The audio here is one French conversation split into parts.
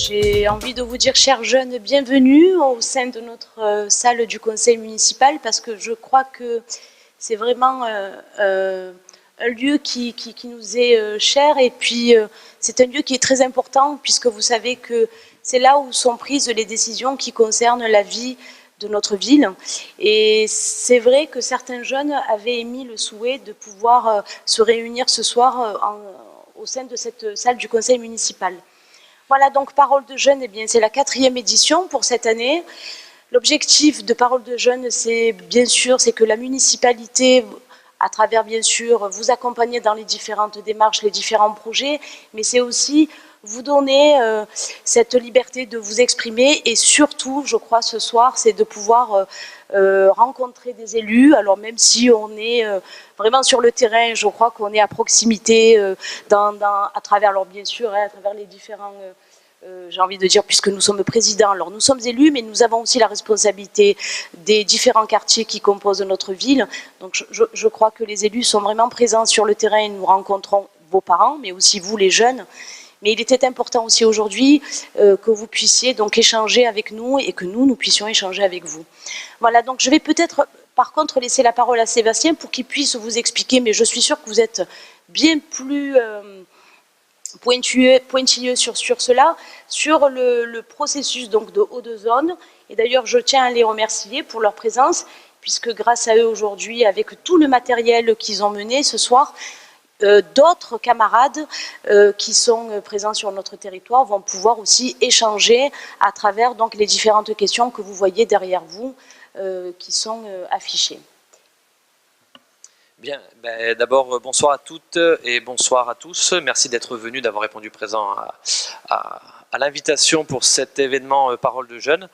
J'ai envie de vous dire, chers jeunes, bienvenue au sein de notre salle du conseil municipal, parce que je crois que c'est vraiment un lieu qui nous est cher, et puis c'est un lieu qui est très important, puisque vous savez que c'est là où sont prises les décisions qui concernent la vie de notre ville. Et c'est vrai que certains jeunes avaient émis le souhait de pouvoir se réunir ce soir au sein de cette salle du conseil municipal. Voilà, donc Parole de Jeunes, eh bien, c'est la 4e édition pour cette année. L'objectif de Parole de Jeunes, c'est bien sûr, c'est que la municipalité, à travers bien sûr, vous accompagner dans les différentes démarches, les différents projets, mais c'est aussi vous donner cette liberté de vous exprimer, et surtout, je crois, ce soir, c'est de pouvoir rencontrer des élus. Alors même si on est vraiment sur le terrain, je crois qu'on est à proximité à travers, alors bien sûr, à travers les différents, j'ai envie de dire, puisque nous sommes présidents, alors nous sommes élus, mais nous avons aussi la responsabilité des différents quartiers qui composent notre ville. Donc je crois que les élus sont vraiment présents sur le terrain, et nous rencontrons vos parents, mais aussi vous les jeunes. Mais il était important aussi aujourd'hui que vous puissiez donc échanger avec nous, et que nous puissions échanger avec vous. Voilà, donc je vais peut-être par contre laisser la parole à Sébastien pour qu'il puisse vous expliquer, mais je suis sûre que vous êtes bien plus pointilleux sur cela, sur le processus donc de haut de zone. Et d'ailleurs, je tiens à les remercier pour leur présence, puisque grâce à eux aujourd'hui, avec tout le matériel qu'ils ont mené ce soir, d'autres camarades qui sont présents sur notre territoire vont pouvoir aussi échanger à travers donc les différentes questions que vous voyez derrière vous qui sont affichées. Bien, d'abord bonsoir à toutes et bonsoir à tous. Merci d'être venus, d'avoir répondu présent à l'invitation pour cet événement Parole de Jeunes.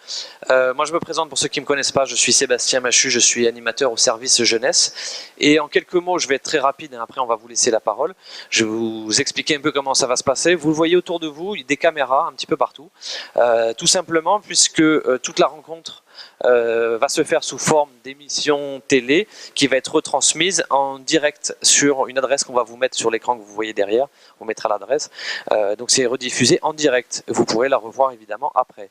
Moi je me présente pour ceux qui ne me connaissent pas, je suis Sébastien Machu, je suis animateur au service jeunesse. Et en quelques mots, je vais être très rapide, après on va vous laisser la parole. Je vais vous expliquer un peu comment ça va se passer. Vous le voyez autour de vous, des caméras un petit peu partout. Tout simplement puisque toute la rencontre va se faire sous forme d'émission télé qui va être retransmise en direct sur une adresse qu'on va vous mettre sur l'écran que vous voyez derrière. On mettra l'adresse. Donc c'est rediffusé en direct. Vous pourrez la revoir évidemment après.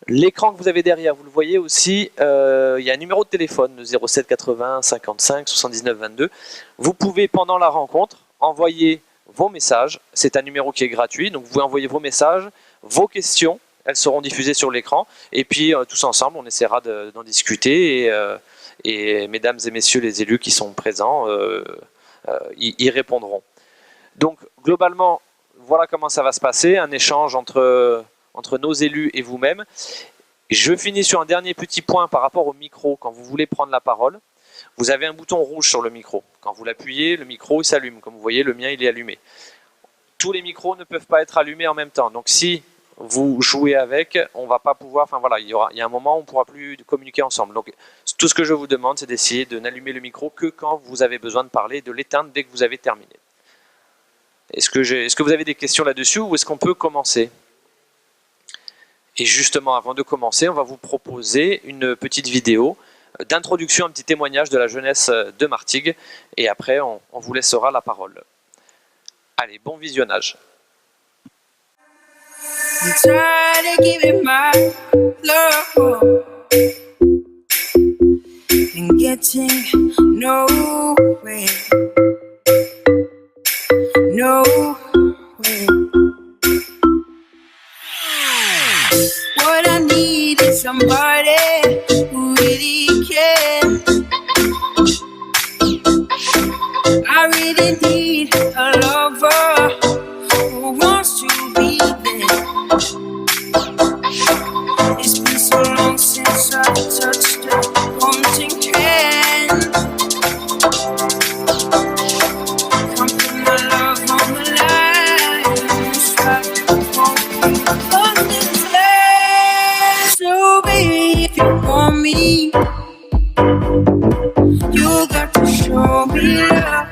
L'écran que vous avez derrière, vous le voyez aussi, il y a un numéro de téléphone, le 07 80 55 79 22. Vous pouvez pendant la rencontre envoyer vos messages. C'est un numéro qui est gratuit, donc vous pouvez envoyer vos messages, vos questions. Elles seront diffusées sur l'écran, et puis tous ensemble on essaiera d'en discuter, et mesdames et messieurs les élus qui sont présents y répondront. Donc globalement, voilà comment ça va se passer, un échange entre nos élus et vous-même. Je finis sur un dernier petit point par rapport au micro. Quand vous voulez prendre la parole, vous avez un bouton rouge sur le micro. Quand vous l'appuyez, le micro s'allume. Comme vous voyez, le mien il est allumé. Tous les micros ne peuvent pas être allumés en même temps, donc si vous jouez avec, on va pas pouvoir, enfin voilà, il y a un moment où on ne pourra plus communiquer ensemble. Donc tout ce que je vous demande, c'est d'essayer de n'allumer le micro que quand vous avez besoin de parler, de l'éteindre dès que vous avez terminé. Est-ce que vous avez des questions là-dessus, ou est-ce qu'on peut commencer? Et justement, avant de commencer, on va vous proposer une petite vidéo d'introduction, un petit témoignage de la jeunesse de Martigues, et après on vous laissera la parole. Allez, bon visionnage. I'm trying to give it my love and getting nowhere, nowhere. What I need is somebody who really cares. I really need a lover who wants to be there. It's been so long since I touched a haunting hand. Come put my love on the line. Stop walking on this land. So baby, if you want me, you got to show me love.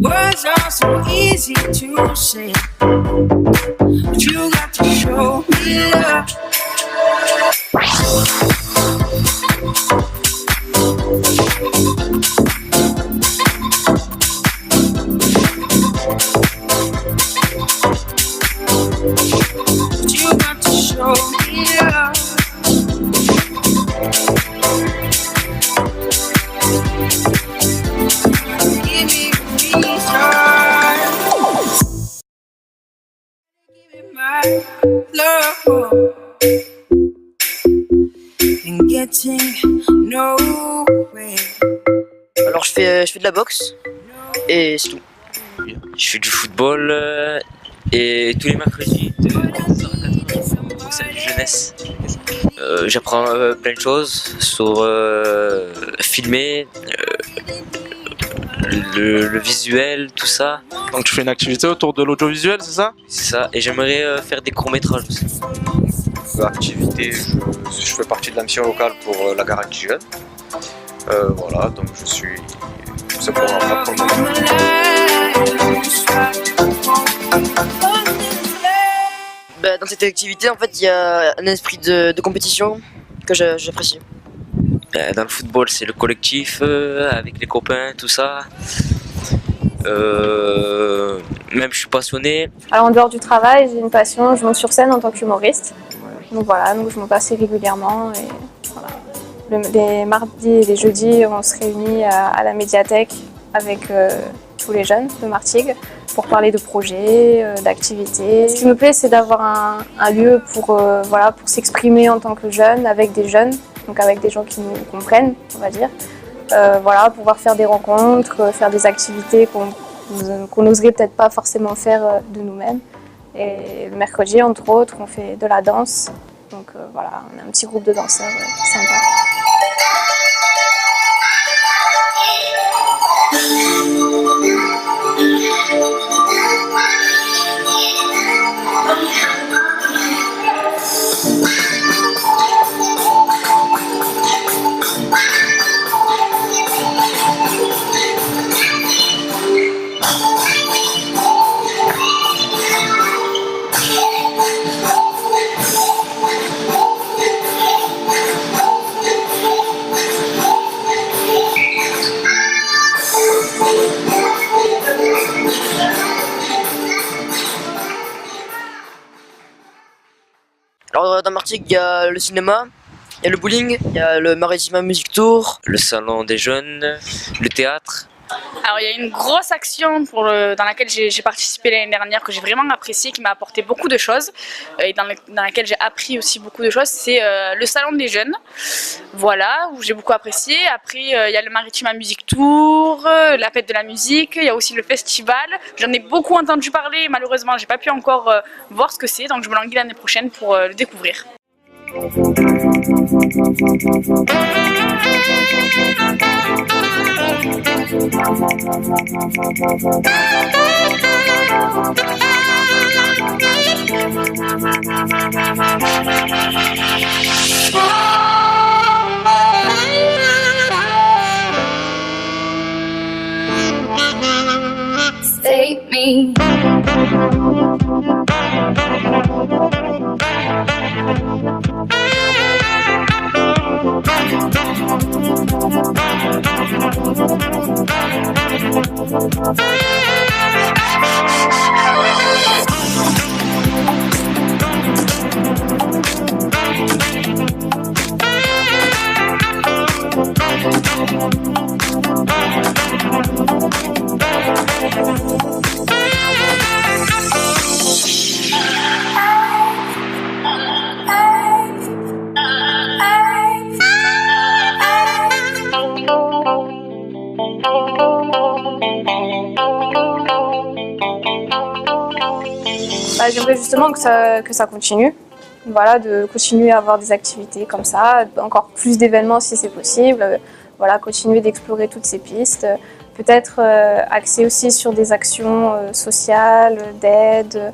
Words are so easy to say, but you got to show me love. Give me reason. Give me my love. And getting nowhere. Alors je fais de la boxe et c'est tout. Je fais du football et tous les mercredis de 11h à 4h au sein de jeunesse. J'apprends plein de choses sur filmer, le visuel, tout ça. Donc tu fais une activité autour de l'audiovisuel, c'est ça? C'est ça. Et j'aimerais faire des courts-métrages aussi. Activité, je fais partie de la mission locale pour la Garage Jeune. Voilà, donc je suis tout simplement là pour le moment. Dans cette activité, en fait, il y a un esprit de compétition que j'apprécie. Dans le football, c'est le collectif avec les copains, tout ça. Même je suis passionné. Alors en dehors du travail, j'ai une passion, je monte sur scène en tant qu'humoriste. Donc voilà, donc je monte assez régulièrement et voilà. Les mardis et les jeudis, on se réunit à la médiathèque avec tous les jeunes de Martigues pour parler de projets, d'activités. Ce qui me plaît, c'est d'avoir un lieu pour s'exprimer en tant que jeune avec des jeunes, donc avec des gens qui nous comprennent, on va dire. Voilà, pouvoir faire des rencontres, faire des activités qu'on n'oserait peut-être pas forcément faire de nous-mêmes. Et le mercredi, entre autres, on fait de la danse. Donc voilà, on est un petit groupe de danseurs sympa. Alors dans Martigues, il y a le cinéma, il y a le bowling, il y a le Maritime Music Tour, Le salon des jeunes, le théâtre. Alors il y a une grosse action dans laquelle j'ai participé l'année dernière que j'ai vraiment appréciée, qui m'a apporté beaucoup de choses et dans laquelle j'ai appris aussi beaucoup de choses, c'est le salon des jeunes, voilà, où j'ai beaucoup apprécié. Après il y a le Maritime Music Tour, la fête de la musique, il y a aussi le festival. J'en ai beaucoup entendu parler, malheureusement j'ai pas pu encore voir ce que c'est, donc je me languis l'année prochaine pour le découvrir. Save me. J'aimerais justement que ça continue, voilà, de continuer à avoir des activités comme ça, encore plus d'événements si c'est possible, voilà, continuer d'explorer toutes ces pistes, peut-être axer aussi sur des actions sociales, d'aide,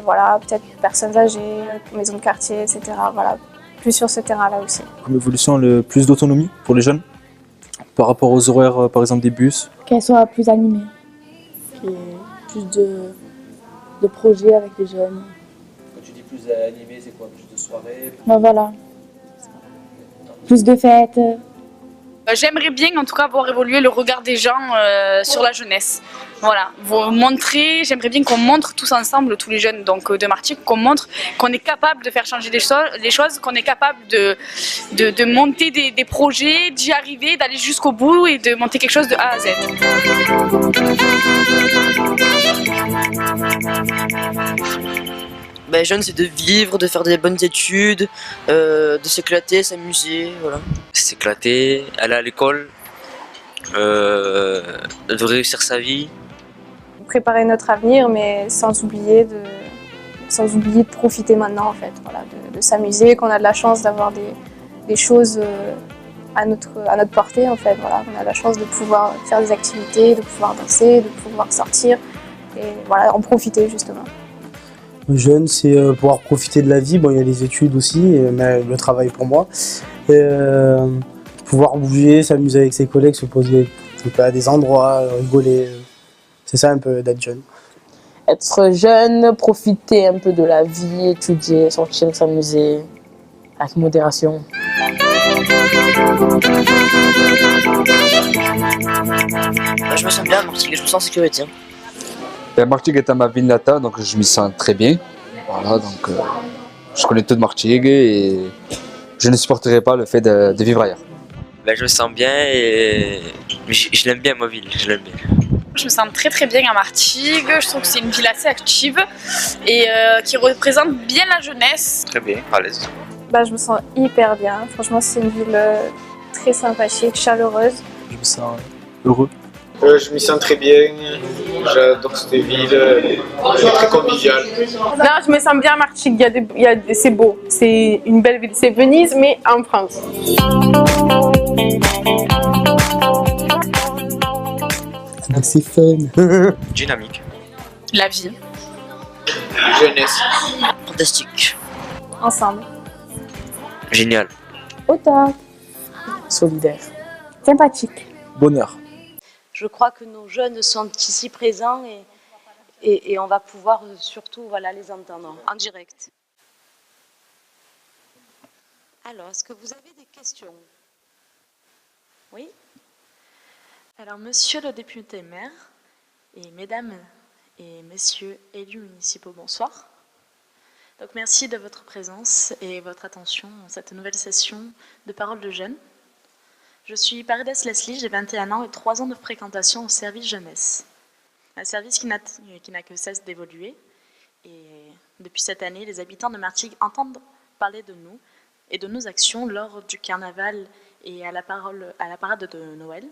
voilà, peut-être personnes âgées, maisons de quartier, etc. Voilà, plus sur ce terrain-là aussi. Comme évolution, le plus d'autonomie pour les jeunes par rapport aux horaires, par exemple des bus. Qu'elles soient plus animées, qu'il y ait plus de projets avec les jeunes. Quand tu dis plus animé, c'est quoi? Plus de soirées? Ben voilà. Plus de fêtes, J'aimerais bien en tout cas voir évoluer le regard des gens sur la jeunesse. Voilà, j'aimerais bien qu'on montre tous ensemble, tous les jeunes donc, de Martigues, qu'on montre qu'on est capable de faire changer les choses, qu'on est capable de monter des projets, d'y arriver, d'aller jusqu'au bout et de monter quelque chose de A à Z. Ben, jeune, c'est de vivre, de faire des bonnes études, de s'éclater, s'amuser, voilà. S'éclater, aller à l'école, de réussir sa vie. Préparer notre avenir, mais sans oublier de profiter maintenant, en fait. Voilà, de s'amuser, qu'on a de la chance d'avoir des choses à notre portée, en fait. Voilà, on a la chance de pouvoir faire des activités, de pouvoir danser, de pouvoir sortir et voilà, en profiter justement. Jeune, c'est pouvoir profiter de la vie. Bon, il y a les études aussi, mais le travail pour moi. Pouvoir bouger, s'amuser avec ses collègues, se poser un peu à des endroits, rigoler. C'est ça un peu d'être jeune. Être jeune, profiter un peu de la vie, étudier, sortir, s'amuser, avec modération. Je me sens bien à Martigues, je me sens en sécurité. Martigues est ma ville natale, donc je m'y sens très bien. Voilà, donc je connais tout de Martigues et je ne supporterai pas le fait de vivre ailleurs. Je me sens bien et je l'aime bien ma ville, je l'aime bien. Je me sens très très bien à Martigues, je trouve que c'est une ville assez active et qui représente bien la jeunesse. Très bien, à l'aise. Je me sens hyper bien. Franchement, c'est une ville très sympathique, chaleureuse. Je me sens heureux. Je m'y sens très bien, j'adore cette ville, très conviviale. Non, je me sens bien à Martigues, c'est beau, c'est une belle ville, c'est Venise mais en France. C'est fun. Dynamique. La vie. Jeunesse. Fantastique. Ensemble. Génial. Au top. Solidaire. Sympathique. Bonheur. Je crois que nos jeunes sont ici présents et on va pouvoir surtout les entendre en direct. Alors, est-ce que vous avez des questions? Oui? Alors, monsieur le député maire et mesdames et messieurs élus municipaux, bonsoir. Donc, merci de votre présence et votre attention dans cette nouvelle session de Parole de jeunes. Je suis Paredes Leslie, j'ai 21 ans et 3 ans de fréquentation au service jeunesse. Un service qui n'a que cesse d'évoluer. Et depuis cette année, les habitants de Martigues entendent parler de nous et de nos actions lors du carnaval et à la parade de Noël,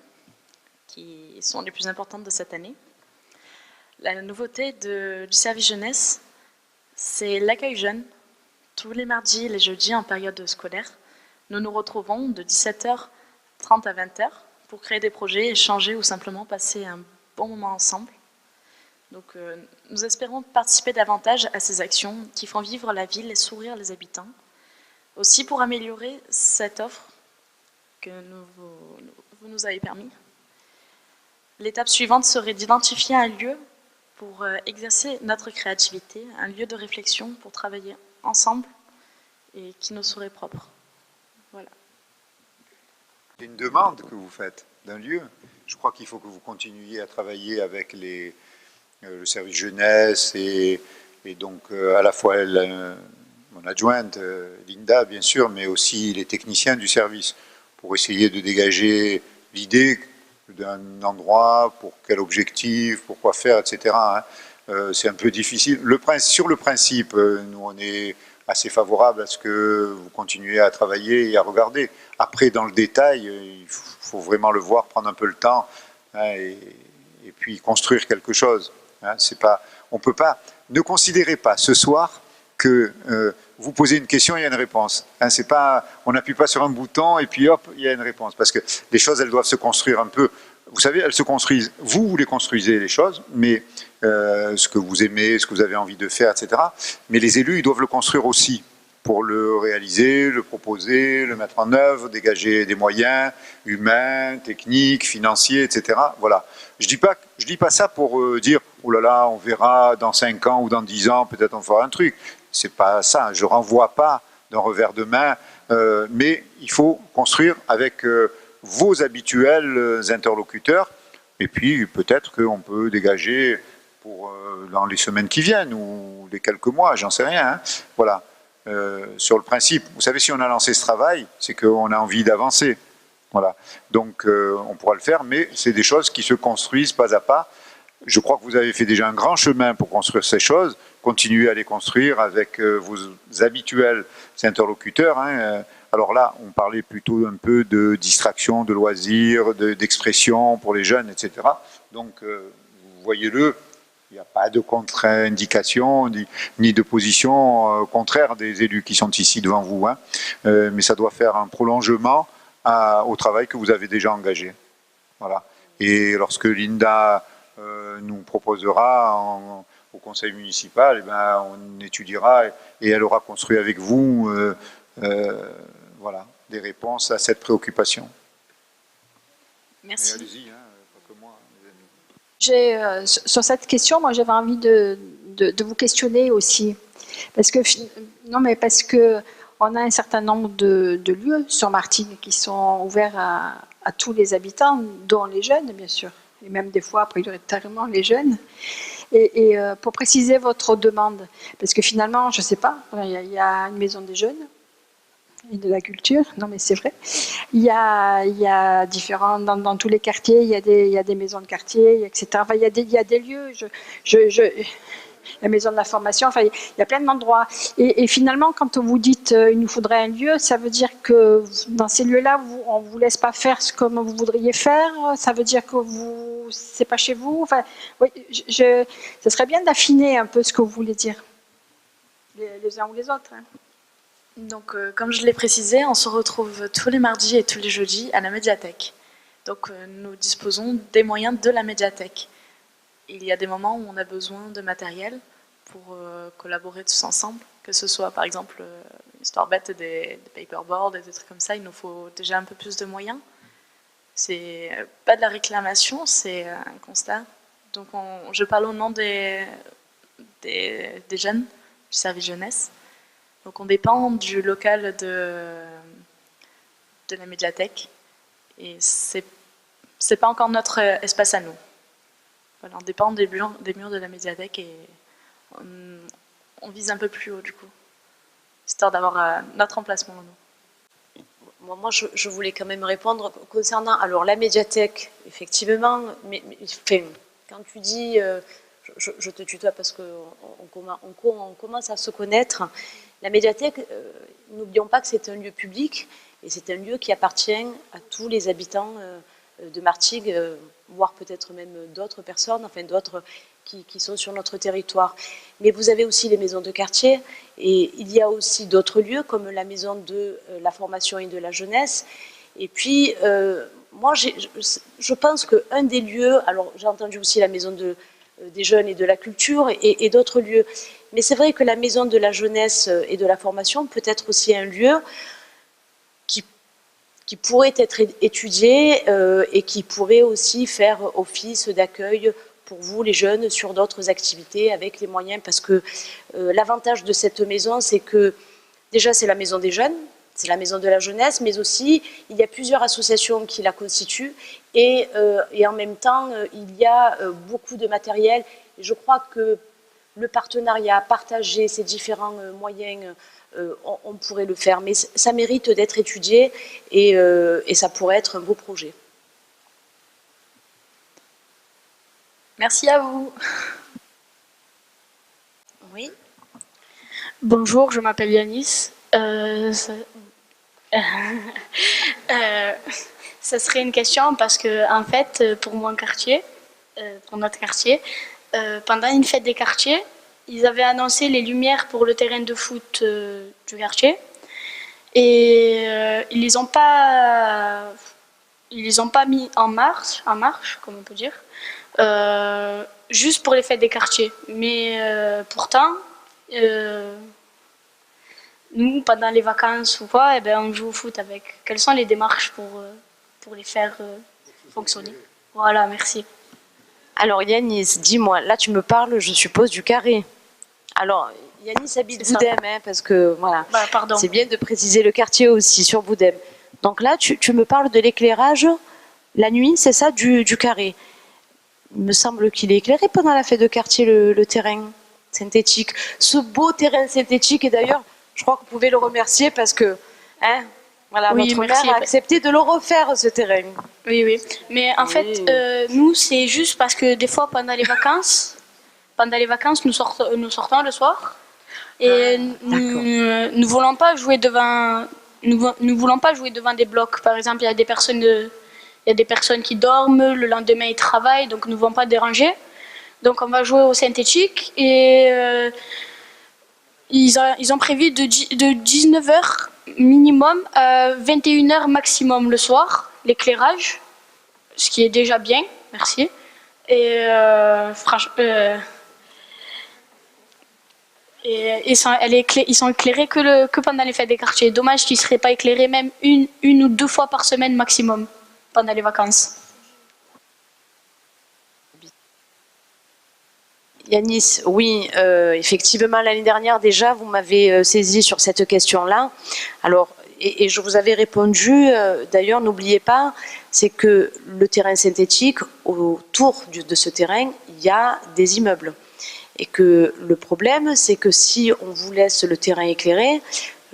qui sont les plus importantes de cette année. La nouveauté du service jeunesse, c'est l'accueil jeune. Tous les mardis et les jeudis en période scolaire, nous nous retrouvons de 17h30 à 20h pour créer des projets, échanger ou simplement passer un bon moment ensemble. Donc, nous espérons participer davantage à ces actions qui font vivre la ville et sourire les habitants. Aussi pour améliorer cette offre que vous nous avez permis. L'étape suivante serait d'identifier un lieu pour exercer notre créativité, un lieu de réflexion pour travailler ensemble et qui nous serait propre. Voilà. C'est une demande que vous faites d'un lieu. Je crois qu'il faut que vous continuiez à travailler avec le service jeunesse et donc à la fois mon adjointe, Linda bien sûr, mais aussi les techniciens du service pour essayer de dégager l'idée d'un endroit, pour quel objectif, pour quoi faire, etc. C'est un peu difficile. Sur le principe, nous on est assez favorable à ce que vous continuiez à travailler et à regarder. Après, dans le détail, il faut vraiment le voir, prendre un peu le temps et puis construire quelque chose. On peut pas. Ne considérez pas ce soir que vous posez une question, il y a une réponse. C'est pas, on n'appuie pas sur un bouton et puis hop, il y a une réponse. Parce que les choses, elles doivent se construire un peu. Vous savez, elles se construisent. Vous les construisez, les choses, mais ce que vous aimez, ce que vous avez envie de faire, etc. Mais les élus, ils doivent le construire aussi pour le réaliser, le proposer, le mettre en œuvre, dégager des moyens humains, techniques, financiers, etc. Voilà. Je dis pas ça pour dire oh là là, on verra dans 5 ans ou dans 10 ans, peut-être on fera un truc. C'est pas ça. Je renvoie pas d'un revers de main, mais il faut construire avec vos habituels interlocuteurs. Et puis peut-être qu'on peut dégager pour dans les semaines qui viennent ou les quelques mois, j'en sais rien. Hein. Voilà. Sur le principe, vous savez, si on a lancé ce travail, c'est qu'on a envie d'avancer. Voilà. Donc on pourra le faire, mais c'est des choses qui se construisent pas à pas. Je crois que vous avez fait déjà un grand chemin pour construire ces choses. Continuez à les construire avec vos habituels interlocuteurs. Hein. Alors là, on parlait plutôt un peu de distraction, de loisirs, d'expression pour les jeunes, etc. Donc, voyez-le, il n'y a pas de contre-indication ni de position contraire des élus qui sont ici devant vous. Hein. Mais ça doit faire un prolongement au travail que vous avez déjà engagé. Voilà. Et lorsque Linda nous proposera au conseil municipal, eh ben, on étudiera et elle aura construit avec vous voilà, des réponses à cette préoccupation. Merci. Allez-y, hein, pas que moi, mes amis. Sur cette question, moi j'avais envie de vous questionner aussi. Parce que on a un certain nombre de lieux sur Martigues qui sont ouverts à tous les habitants, dont les jeunes bien sûr, et même des fois prioritairement les jeunes. Et pour préciser votre demande, parce que finalement, je ne sais pas, il y a une maison des jeunes, et de la culture, non mais c'est vrai. Il y a différents, dans tous les quartiers, il y a des maisons de quartier, etc. Enfin, il y a des lieux, la maison de la formation, enfin, il y a plein d'endroits. Et finalement, quand vous dites il nous faudrait un lieu, ça veut dire que dans ces lieux-là, on ne vous laisse pas faire comme vous voudriez faire. Ça veut dire que c'est pas chez vous. Enfin, oui, ça serait bien d'affiner un peu ce que vous voulez dire, les uns ou les autres. Hein. Donc, comme je l'ai précisé, on se retrouve tous les mardis et tous les jeudis à la médiathèque. Donc, nous disposons des moyens de la médiathèque. Il y a des moments où on a besoin de matériel pour collaborer tous ensemble, que ce soit par exemple une histoire bête des paperboards, des trucs comme ça, il nous faut déjà un peu plus de moyens. C'est pas de la réclamation, c'est un constat. Donc, je parle au nom des jeunes, du service jeunesse. Donc on dépend du local de la médiathèque et c'est pas encore notre espace à nous. Voilà, on dépend des murs de la médiathèque et on vise un peu plus haut du coup, histoire d'avoir notre emplacement à nous. Moi je voulais quand même répondre concernant alors la médiathèque, effectivement, mais quand tu dis, je te tutoie parce qu'on commence à se connaître. La médiathèque, n'oublions pas que c'est un lieu public et c'est un lieu qui appartient à tous les habitants de Martigues, voire peut-être même d'autres personnes, enfin d'autres qui sont sur notre territoire. Mais vous avez aussi les maisons de quartier et il y a aussi d'autres lieux comme la maison de la formation et de la jeunesse. Et puis, moi, je pense qu'un des lieux, alors j'ai entendu aussi la maison des jeunes et de la culture et d'autres lieux. Mais c'est vrai que la maison de la jeunesse et de la formation peut être aussi un lieu qui pourrait être étudié et qui pourrait aussi faire office d'accueil pour vous, les jeunes, sur d'autres activités avec les moyens. Parce que l'avantage de cette maison, c'est que déjà c'est la maison des jeunes, c'est la maison de la jeunesse, mais aussi il y a plusieurs associations qui la constituent et en même temps il y a beaucoup de matériel. Et je crois que le partenariat, partager ces différents moyens, on pourrait le faire, mais ça mérite d'être étudié et ça pourrait être un beau projet. Merci à vous. Oui. Bonjour, je m'appelle Yanis. Ça serait une question parce que en fait, pour mon quartier, pour notre quartier, pendant une fête des quartiers, ils avaient annoncé les lumières pour le terrain de foot du quartier et ils les ont pas mis en marche, comme on peut dire, juste pour les fêtes des quartiers. Mais pourtant, nous, pendant les vacances ou quoi, eh ben, on joue au foot avec. Quelles sont les démarches pour les faire fonctionner? Voilà, merci. Alors Yanis, dis-moi, là tu me parles, je suppose, du carré. Alors Yanis habite Boudem, hein, parce que voilà, pardon. C'est bien de préciser le quartier aussi sur Boudem. Donc là, tu me parles de l'éclairage la nuit, c'est ça, du carré. Il me semble qu'il est éclairé pendant la fête de quartier, le terrain synthétique. Ce beau terrain synthétique, et d'ailleurs, je crois que vous pouvez le remercier parce que voilà, Oui, notre merci. maire a accepté de le refaire, ce terrain. Oui, oui. Mais en fait, nous, c'est juste parce que des fois, pendant les vacances, nous sortons le soir et nous ne voulons pas jouer devant, nous voulons pas jouer devant des blocs. Par exemple, il y a des personnes qui dorment, le lendemain ils travaillent, donc nous ne voulons pas déranger. Donc on va jouer au synthétique et ils ont prévu de 19h minimum à 21h maximum le soir, l'éclairage, ce qui est déjà bien, merci. Et ils sont éclairés que pendant les fêtes des quartiers. Dommage qu'ils ne seraient pas éclairés même une ou deux fois par semaine maximum pendant les vacances. Yanis, oui, effectivement, l'année dernière déjà, vous m'avez saisi sur cette question-là. Alors, et je vous avais répondu, d'ailleurs, n'oubliez pas, c'est que le terrain synthétique, autour de ce terrain, il y a des immeubles. Et que le problème, c'est que si on vous laisse le terrain éclairé,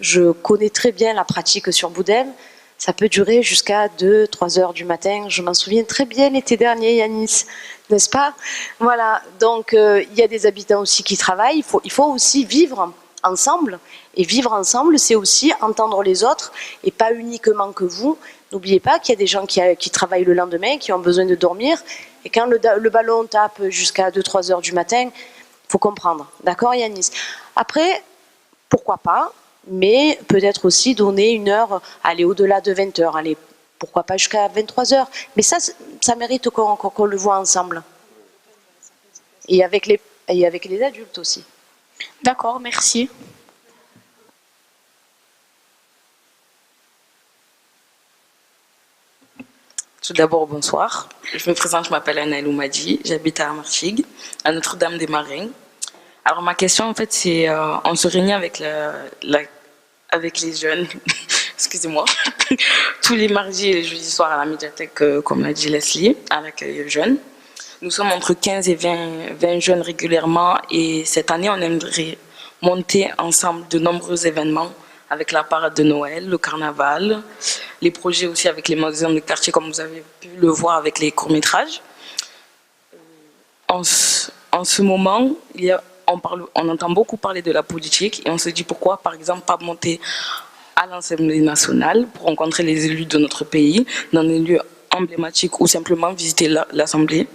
je connais très bien la pratique sur Boudem, ça peut durer jusqu'à 2-3 heures du matin. Je m'en souviens très bien l'été dernier, Yanis, n'est-ce pas? Voilà, donc il y a des habitants aussi qui travaillent. Il faut aussi vivre ensemble. Et vivre ensemble, c'est aussi entendre les autres et pas uniquement que vous. N'oubliez pas qu'il y a des gens qui travaillent le lendemain, qui ont besoin de dormir. Et quand le ballon tape jusqu'à 2-3 heures du matin, il faut comprendre. D'accord, Yanis? Après, pourquoi pas? Mais peut-être aussi donner une heure, aller au-delà de 20 heures, aller pourquoi pas jusqu'à 23 heures. Mais ça mérite qu'on le voit ensemble. Et avec les adultes aussi. D'accord, merci. Tout d'abord, bonsoir. Je me présente, je m'appelle Anaël Oumadi, j'habite à Marchig, à Notre-Dame-des-Marins. Alors ma question en fait c'est, on se réunit avec les jeunes, excusez-moi, tous les mardis et les jeudis soirs à la médiathèque, comme l'a dit Leslie, à l'accueil jeunes. Nous sommes entre 15 et 20 jeunes régulièrement et cette année on aimerait monter ensemble de nombreux événements avec la parade de Noël, le carnaval, les projets aussi avec les magasins de quartier comme vous avez pu le voir avec les courts-métrages. En ce moment, on entend beaucoup parler de la politique et on se dit pourquoi, par exemple, pas monter à l'Assemblée nationale pour rencontrer les élus de notre pays dans des lieux emblématiques ou simplement visiter l'Assemblée.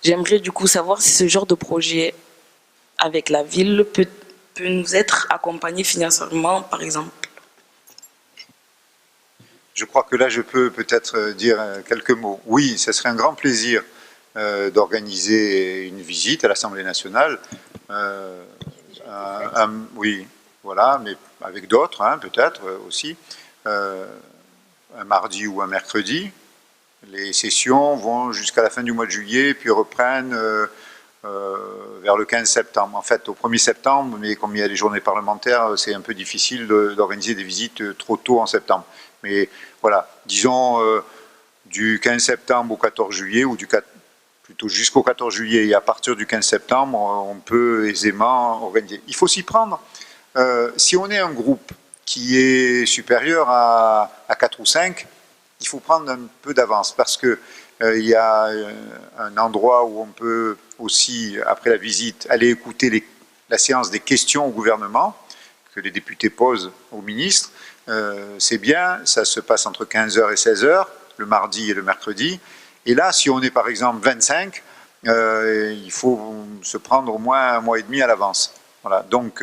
J'aimerais du coup savoir si ce genre de projet avec la ville peut nous être accompagné financièrement, par exemple. Je crois que là, je peux peut-être dire quelques mots. Oui, ce serait un grand plaisir d'organiser une visite à l'Assemblée nationale. Oui, voilà, mais avec d'autres, hein, peut-être aussi. Un mardi ou un mercredi. Les sessions vont jusqu'à la fin du mois de juillet, puis reprennent vers le 15 septembre. En fait, au 1er septembre, mais comme il y a les journées parlementaires, c'est un peu difficile d'organiser des visites trop tôt en septembre. Mais voilà, disons du 15 septembre au 14 juillet, ou plutôt jusqu'au 14 juillet, et à partir du 15 septembre, on peut aisément organiser. Il faut s'y prendre. Si on est un groupe qui est supérieur à 4 ou 5, il faut prendre un peu d'avance, parce que il y a un endroit où on peut aussi, après la visite, aller écouter la séance des questions au gouvernement que les députés posent au ministre. C'est bien, ça se passe entre 15h et 16h, le mardi et le mercredi. Et là, si on est par exemple 25, il faut se prendre au moins un mois et demi à l'avance. Voilà. Donc,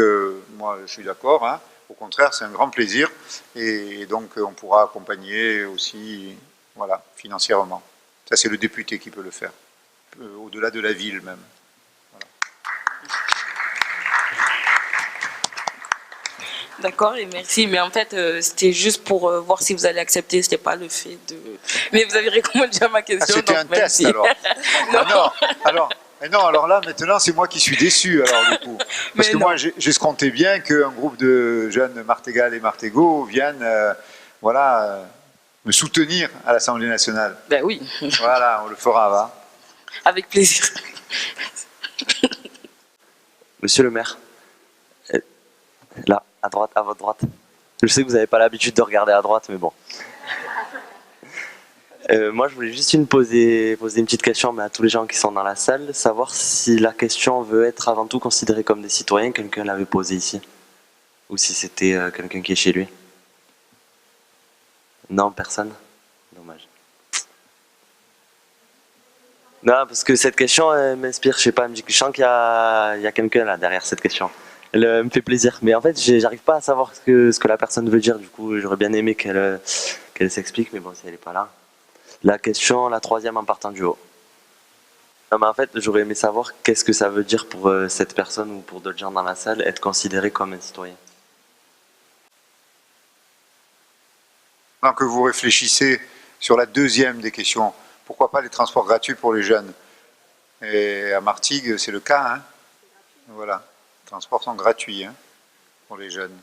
moi, je suis d'accord. Hein. Au contraire, c'est un grand plaisir. Et donc, on pourra accompagner aussi, voilà, financièrement. Ça, c'est le député qui peut le faire, au-delà de la ville même. Voilà. D'accord, et merci. Mais en fait, c'était juste pour voir si vous allez accepter. C'était pas le fait de... Mais vous avez répondu à ma question. C'était un test, alors. Non, alors là, maintenant, c'est moi qui suis déçu, alors, du coup. Parce que moi, j'escomptais bien qu'un groupe de jeunes Martégal et Martégot viennent voilà, me soutenir à l'Assemblée nationale. Ben oui. Voilà, on le fera, va. Avec plaisir. Monsieur le maire, là, à droite, à votre droite. Je sais que vous n'avez pas l'habitude de regarder à droite, mais bon. Moi, je voulais juste poser une petite question mais à tous les gens qui sont dans la salle, savoir si la question veut être avant tout considérée comme des citoyens, quelqu'un l'avait posée ici, ou si c'était quelqu'un qui est chez lui. Non, personne. Dommage. Non, parce que cette question elle m'inspire, je sais pas, je sens qu'il y a quelqu'un là derrière cette question. Elle me fait plaisir, mais en fait, j'arrive pas à savoir ce que la personne veut dire. Du coup, j'aurais bien aimé qu'elle s'explique, mais bon, si elle est pas là. La question, la troisième en partant du haut. Non, mais en fait, j'aurais aimé savoir qu'est-ce que ça veut dire pour cette personne ou pour d'autres gens dans la salle être considéré comme un citoyen. Pendant que vous réfléchissez sur la deuxième des questions, pourquoi pas les transports gratuits pour les jeunes? Et à Martigues, c'est le cas. Hein, voilà, les transports sont gratuits pour les jeunes.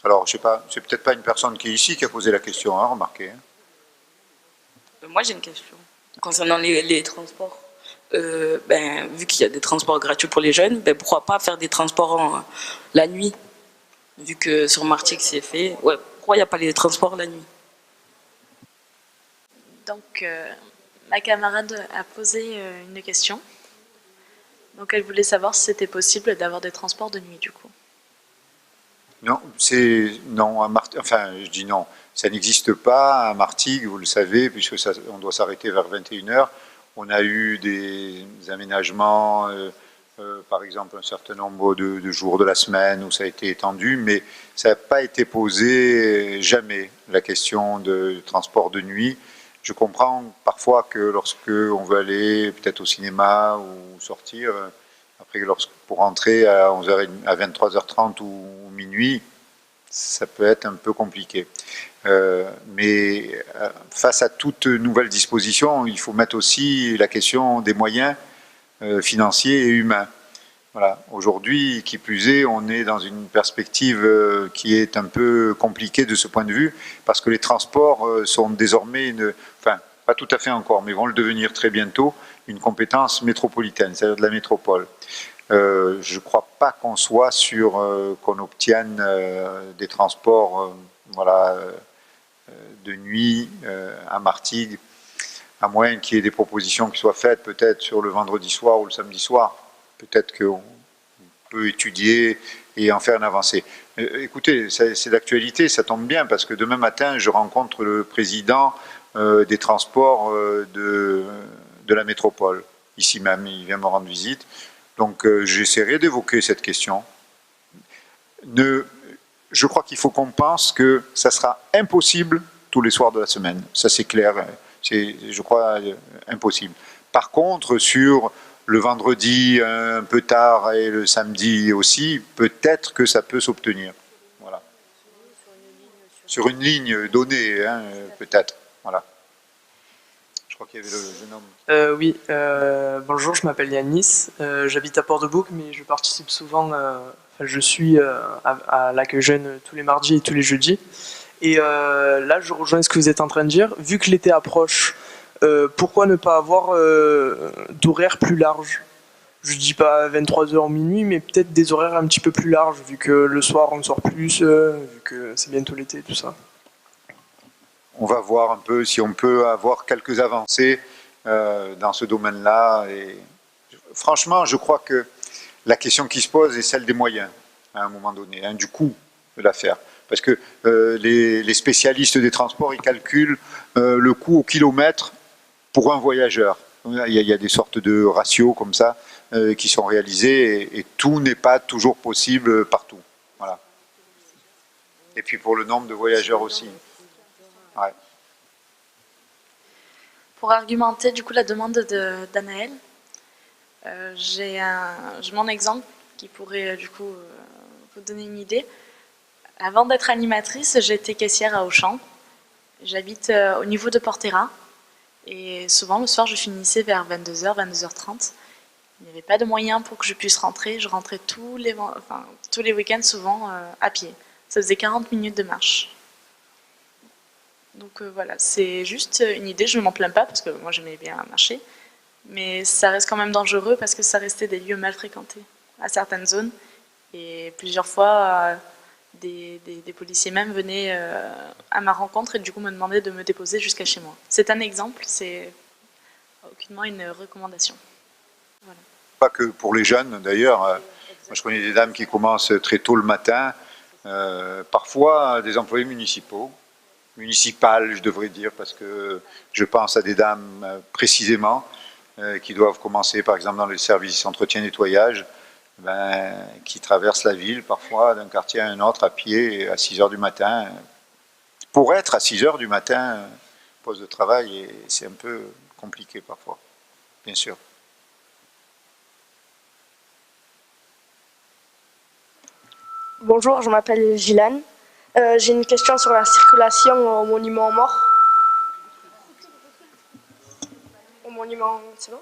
Alors, je sais pas, c'est peut-être pas une personne qui est ici qui a posé la question, hein, remarquez. Hein. Moi, j'ai une question concernant les transports. Vu qu'il y a des transports gratuits pour les jeunes, pourquoi pas faire des transports la nuit? Vu que sur Martigues, c'est fait. Ouais, pourquoi il n'y a pas les transports la nuit? Donc, ma camarade a posé une question. Donc, elle voulait savoir si c'était possible d'avoir des transports de nuit, du coup. Non, enfin, je dis non. Ça n'existe pas à Martigues, vous le savez, puisque on doit s'arrêter vers 21h. On a eu des aménagements, par exemple un certain nombre de jours de la semaine où ça a été étendu, mais ça n'a pas été posé jamais, la question de transport de nuit. Je comprends parfois que lorsque on veut aller peut-être au cinéma ou sortir, après pour rentrer à 11h, à 23h30 ou minuit, ça peut être un peu compliqué. Mais face à toute nouvelle disposition, il faut mettre aussi la question des moyens financiers et humains. Voilà. Aujourd'hui, qui plus est, on est dans une perspective qui est un peu compliquée de ce point de vue, parce que les transports sont désormais, enfin, pas tout à fait encore, mais vont le devenir très bientôt, une compétence métropolitaine, c'est-à-dire de la métropole. Je ne crois pas qu'on soit sur, qu'on obtienne des transports de nuit à Martigues, à moins qu'il y ait des propositions qui soient faites peut-être sur le vendredi soir ou le samedi soir. Peut-être qu'on peut étudier et en faire une avancée. Écoutez, c'est d'actualité, ça tombe bien, parce que demain matin, je rencontre le président des transports de la métropole, ici même, il vient me rendre visite. Donc j'essaierai d'évoquer cette question. Je crois qu'il faut qu'on pense que ça sera impossible tous les soirs de la semaine. Ça c'est clair, c'est, je crois, impossible. Par contre, sur le vendredi un peu tard et le samedi aussi, peut-être que ça peut s'obtenir. Voilà. Sur une ligne donnée, peut-être. Voilà. Je crois qu'il y avait le jeune homme. Oui, bonjour, je m'appelle Yanis, j'habite à Port-de-Bouc, mais je participe souvent, je suis à l'accueil jeune tous les mardis et tous les jeudis. Et là, je rejoins ce que vous êtes en train de dire. Vu que l'été approche, pourquoi ne pas avoir d'horaires plus larges? Je dis pas 23h minuit, mais peut-être des horaires un petit peu plus larges, vu que le soir on sort plus, vu que c'est bientôt l'été et tout ça. On va voir un peu si on peut avoir quelques avancées dans ce domaine-là. Et franchement, je crois que la question qui se pose est celle des moyens, à un moment donné, du coût de l'affaire. Parce que les spécialistes des transports, ils calculent le coût au kilomètre pour un voyageur. Il y a des sortes de ratios comme ça qui sont réalisés et tout n'est pas toujours possible partout. Voilà. Et puis pour le nombre de voyageurs aussi. Ouais. Pour argumenter du coup la demande d'Anaël, j'ai mon exemple qui pourrait du coup vous donner une idée. Avant d'être animatrice, j'étais caissière à Auchan. J'habite au niveau de Portera et souvent le soir je finissais vers 22h, 22h30. Il n'y avait pas de moyen pour que je puisse rentrer. Je rentrais tous les week-ends souvent à pied. Ça faisait 40 minutes de marche. Donc voilà, c'est juste une idée, je ne m'en plains pas parce que moi j'aimais bien marcher, mais ça reste quand même dangereux parce que ça restait des lieux mal fréquentés à certaines zones. Et plusieurs fois, des policiers même venaient à ma rencontre et du coup me demandaient de me déposer jusqu'à chez moi. C'est un exemple, c'est aucunement une recommandation. Voilà. Pas que pour les jeunes d'ailleurs. Moi, je connais des dames qui commencent très tôt le matin, parfois des employés municipales, je devrais dire, parce que je pense à des dames précisément qui doivent commencer par exemple dans les services entretien-nettoyage, qui traversent la ville parfois d'un quartier à un autre à pied à 6 heures du matin. Pour être à 6 heures du matin, poste de travail, et c'est un peu compliqué parfois, bien sûr. Bonjour, je m'appelle Gilane. J'ai une question sur la circulation au monument aux morts. Au monument, c'est bon ?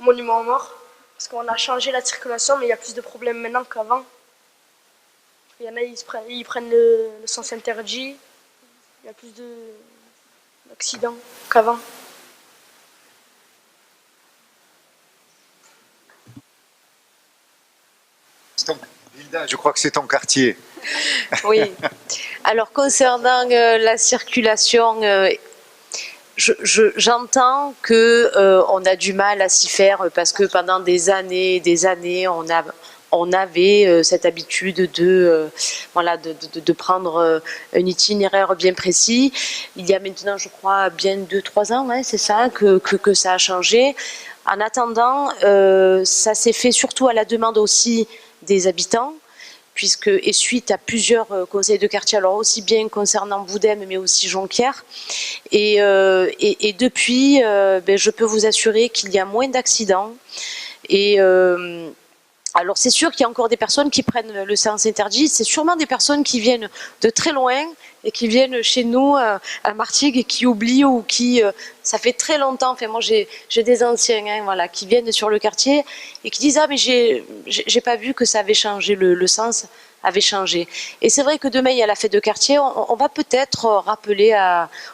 Au monument aux morts. Parce qu'on a changé la circulation, mais il y a plus de problèmes maintenant qu'avant. Il y en a, ils prennent le sens interdit. Il y a plus d'accidents qu'avant. Hilda, je crois que c'est ton quartier. Oui. Alors concernant la circulation, j'entends que on a du mal à s'y faire parce que pendant des années, on avait cette habitude de prendre un itinéraire bien précis. Il y a maintenant, je crois, bien 2-3 ans, ouais, c'est ça, que ça a changé. En attendant, ça s'est fait surtout à la demande aussi des habitants, et suite à plusieurs conseils de quartier, alors aussi bien concernant Boudem, mais aussi Jonquière. Et depuis, je peux vous assurer qu'il y a moins d'accidents. Et alors c'est sûr qu'il y a encore des personnes qui prennent le sens interdit, c'est sûrement des personnes qui viennent de très loin et qui viennent chez nous à Martigues et qui oublient ou qui, ça fait très longtemps, enfin moi j'ai des anciens qui viennent sur le quartier et qui disent « Ah mais j'ai pas vu que ça avait changé, le sens avait changé ». Et c'est vrai que demain il y a la fête de quartier, on va peut-être rappeler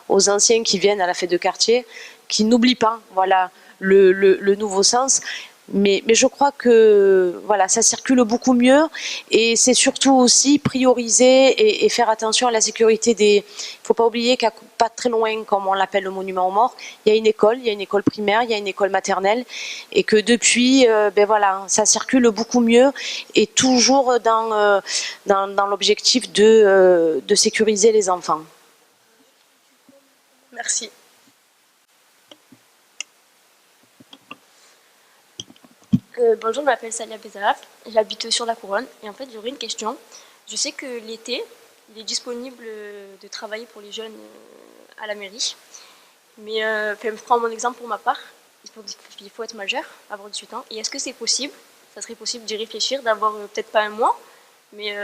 aux anciens qui viennent à la fête de quartier qu'ils n'oublient pas le nouveau sens. Mais je crois que ça circule beaucoup mieux et c'est surtout aussi prioriser et faire attention à la sécurité des... Il ne faut pas oublier qu'à pas très loin, comme on l'appelle le monument aux morts, il y a une école primaire, il y a une école maternelle et que depuis, ça circule beaucoup mieux et toujours dans l'objectif de sécuriser les enfants. Merci. Bonjour, je m'appelle Salia Bezaraf, j'habite sur la Couronne et en fait j'aurais une question. Je sais que l'été, il est disponible de travailler pour les jeunes à la mairie, mais je prends mon exemple pour ma part, il faut être majeur, avoir 18 ans, et est-ce que c'est possible, ça serait possible d'y réfléchir, d'avoir peut-être pas un mois, mais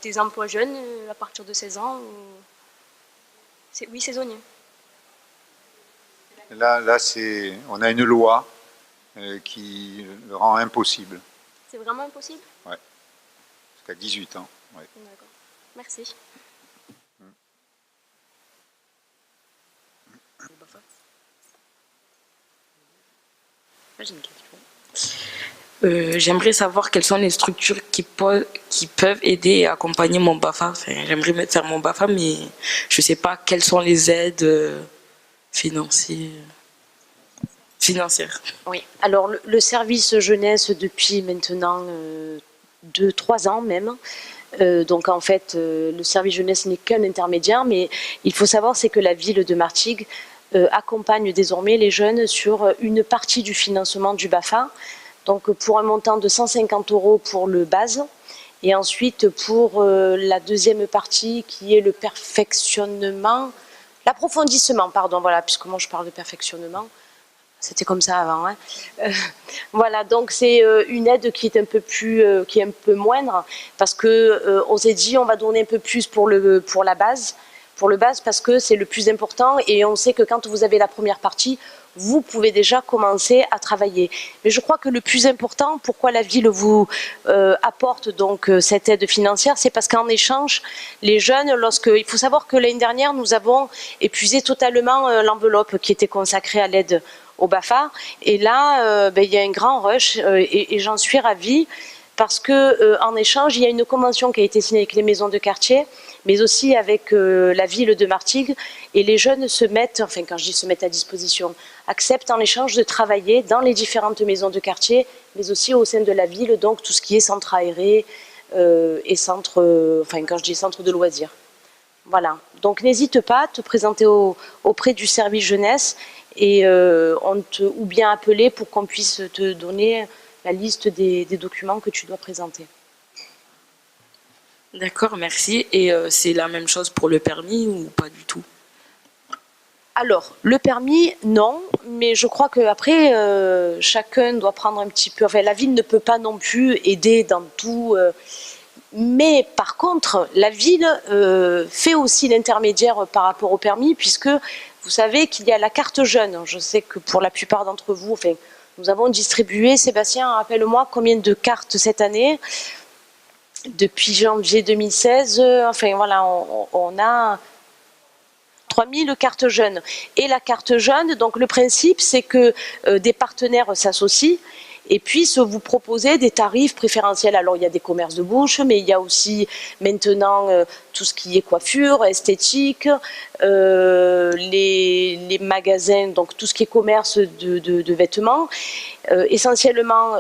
des emplois jeunes à partir de 16 ans, oui, saisonnier. Là on a une loi qui le rend impossible. C'est vraiment impossible ? Ouais. Jusqu'à 18 ans. Ouais. D'accord. Merci. J'ai une question. J'aimerais savoir quelles sont les structures qui peuvent aider et accompagner mon BAFA. J'aimerais faire mon BAFA, mais je ne sais pas quelles sont les aides financières. Oui, alors le service jeunesse depuis maintenant 2-3 ans même. Donc en fait, le service jeunesse n'est qu'un intermédiaire, mais il faut savoir c'est que la ville de Martigues accompagne désormais les jeunes sur une partie du financement du BAFA, donc pour un montant de 150 € pour le base, et ensuite pour la deuxième partie qui est le perfectionnement, l'approfondissement, pardon, voilà, puisque moi je parle de perfectionnement. C'était comme ça avant. Voilà, donc c'est une aide qui est un peu moindre parce que on s'est dit on va donner un peu plus pour la base, pour le base parce que c'est le plus important et on sait que quand vous avez la première partie, vous pouvez déjà commencer à travailler. Mais je crois que le plus important, pourquoi la ville vous apporte donc cette aide financière, c'est parce qu'en échange, les jeunes, il faut savoir que l'année dernière, nous avons épuisé totalement l'enveloppe qui était consacrée à l'aide au BAFA. Et là, il y a un grand rush et j'en suis ravie parce que en échange, il y a une convention qui a été signée avec les maisons de quartier, mais aussi avec la ville de Martigues, et les jeunes se mettent, enfin quand je dis se mettent à disposition, acceptent en échange de travailler dans les différentes maisons de quartier, mais aussi au sein de la ville, donc tout ce qui est centre aéré et centre, enfin quand je dis centre de loisirs. Voilà, donc n'hésite pas à te présenter auprès du service jeunesse et ou bien appeler pour qu'on puisse te donner la liste des documents que tu dois présenter. D'accord, merci. Et c'est la même chose pour le permis ou pas du tout? Alors, le permis, non, mais je crois qu'après, chacun doit prendre un petit peu... Enfin, la ville ne peut pas non plus aider dans tout... mais par contre, la ville fait aussi l'intermédiaire par rapport au permis, puisque vous savez qu'il y a la carte jeune. Je sais que pour la plupart d'entre vous, enfin, nous avons distribué, Sébastien, rappelle-moi combien de cartes cette année? Depuis janvier 2016, enfin voilà, on a 3000 cartes jeunes. Et la carte jeune, donc le principe, c'est que des partenaires s'associent et puissent vous proposer des tarifs préférentiels. Alors il y a des commerces de bouche, mais il y a aussi maintenant tout ce qui est coiffure, esthétique, les magasins, donc tout ce qui est commerce de vêtements, essentiellement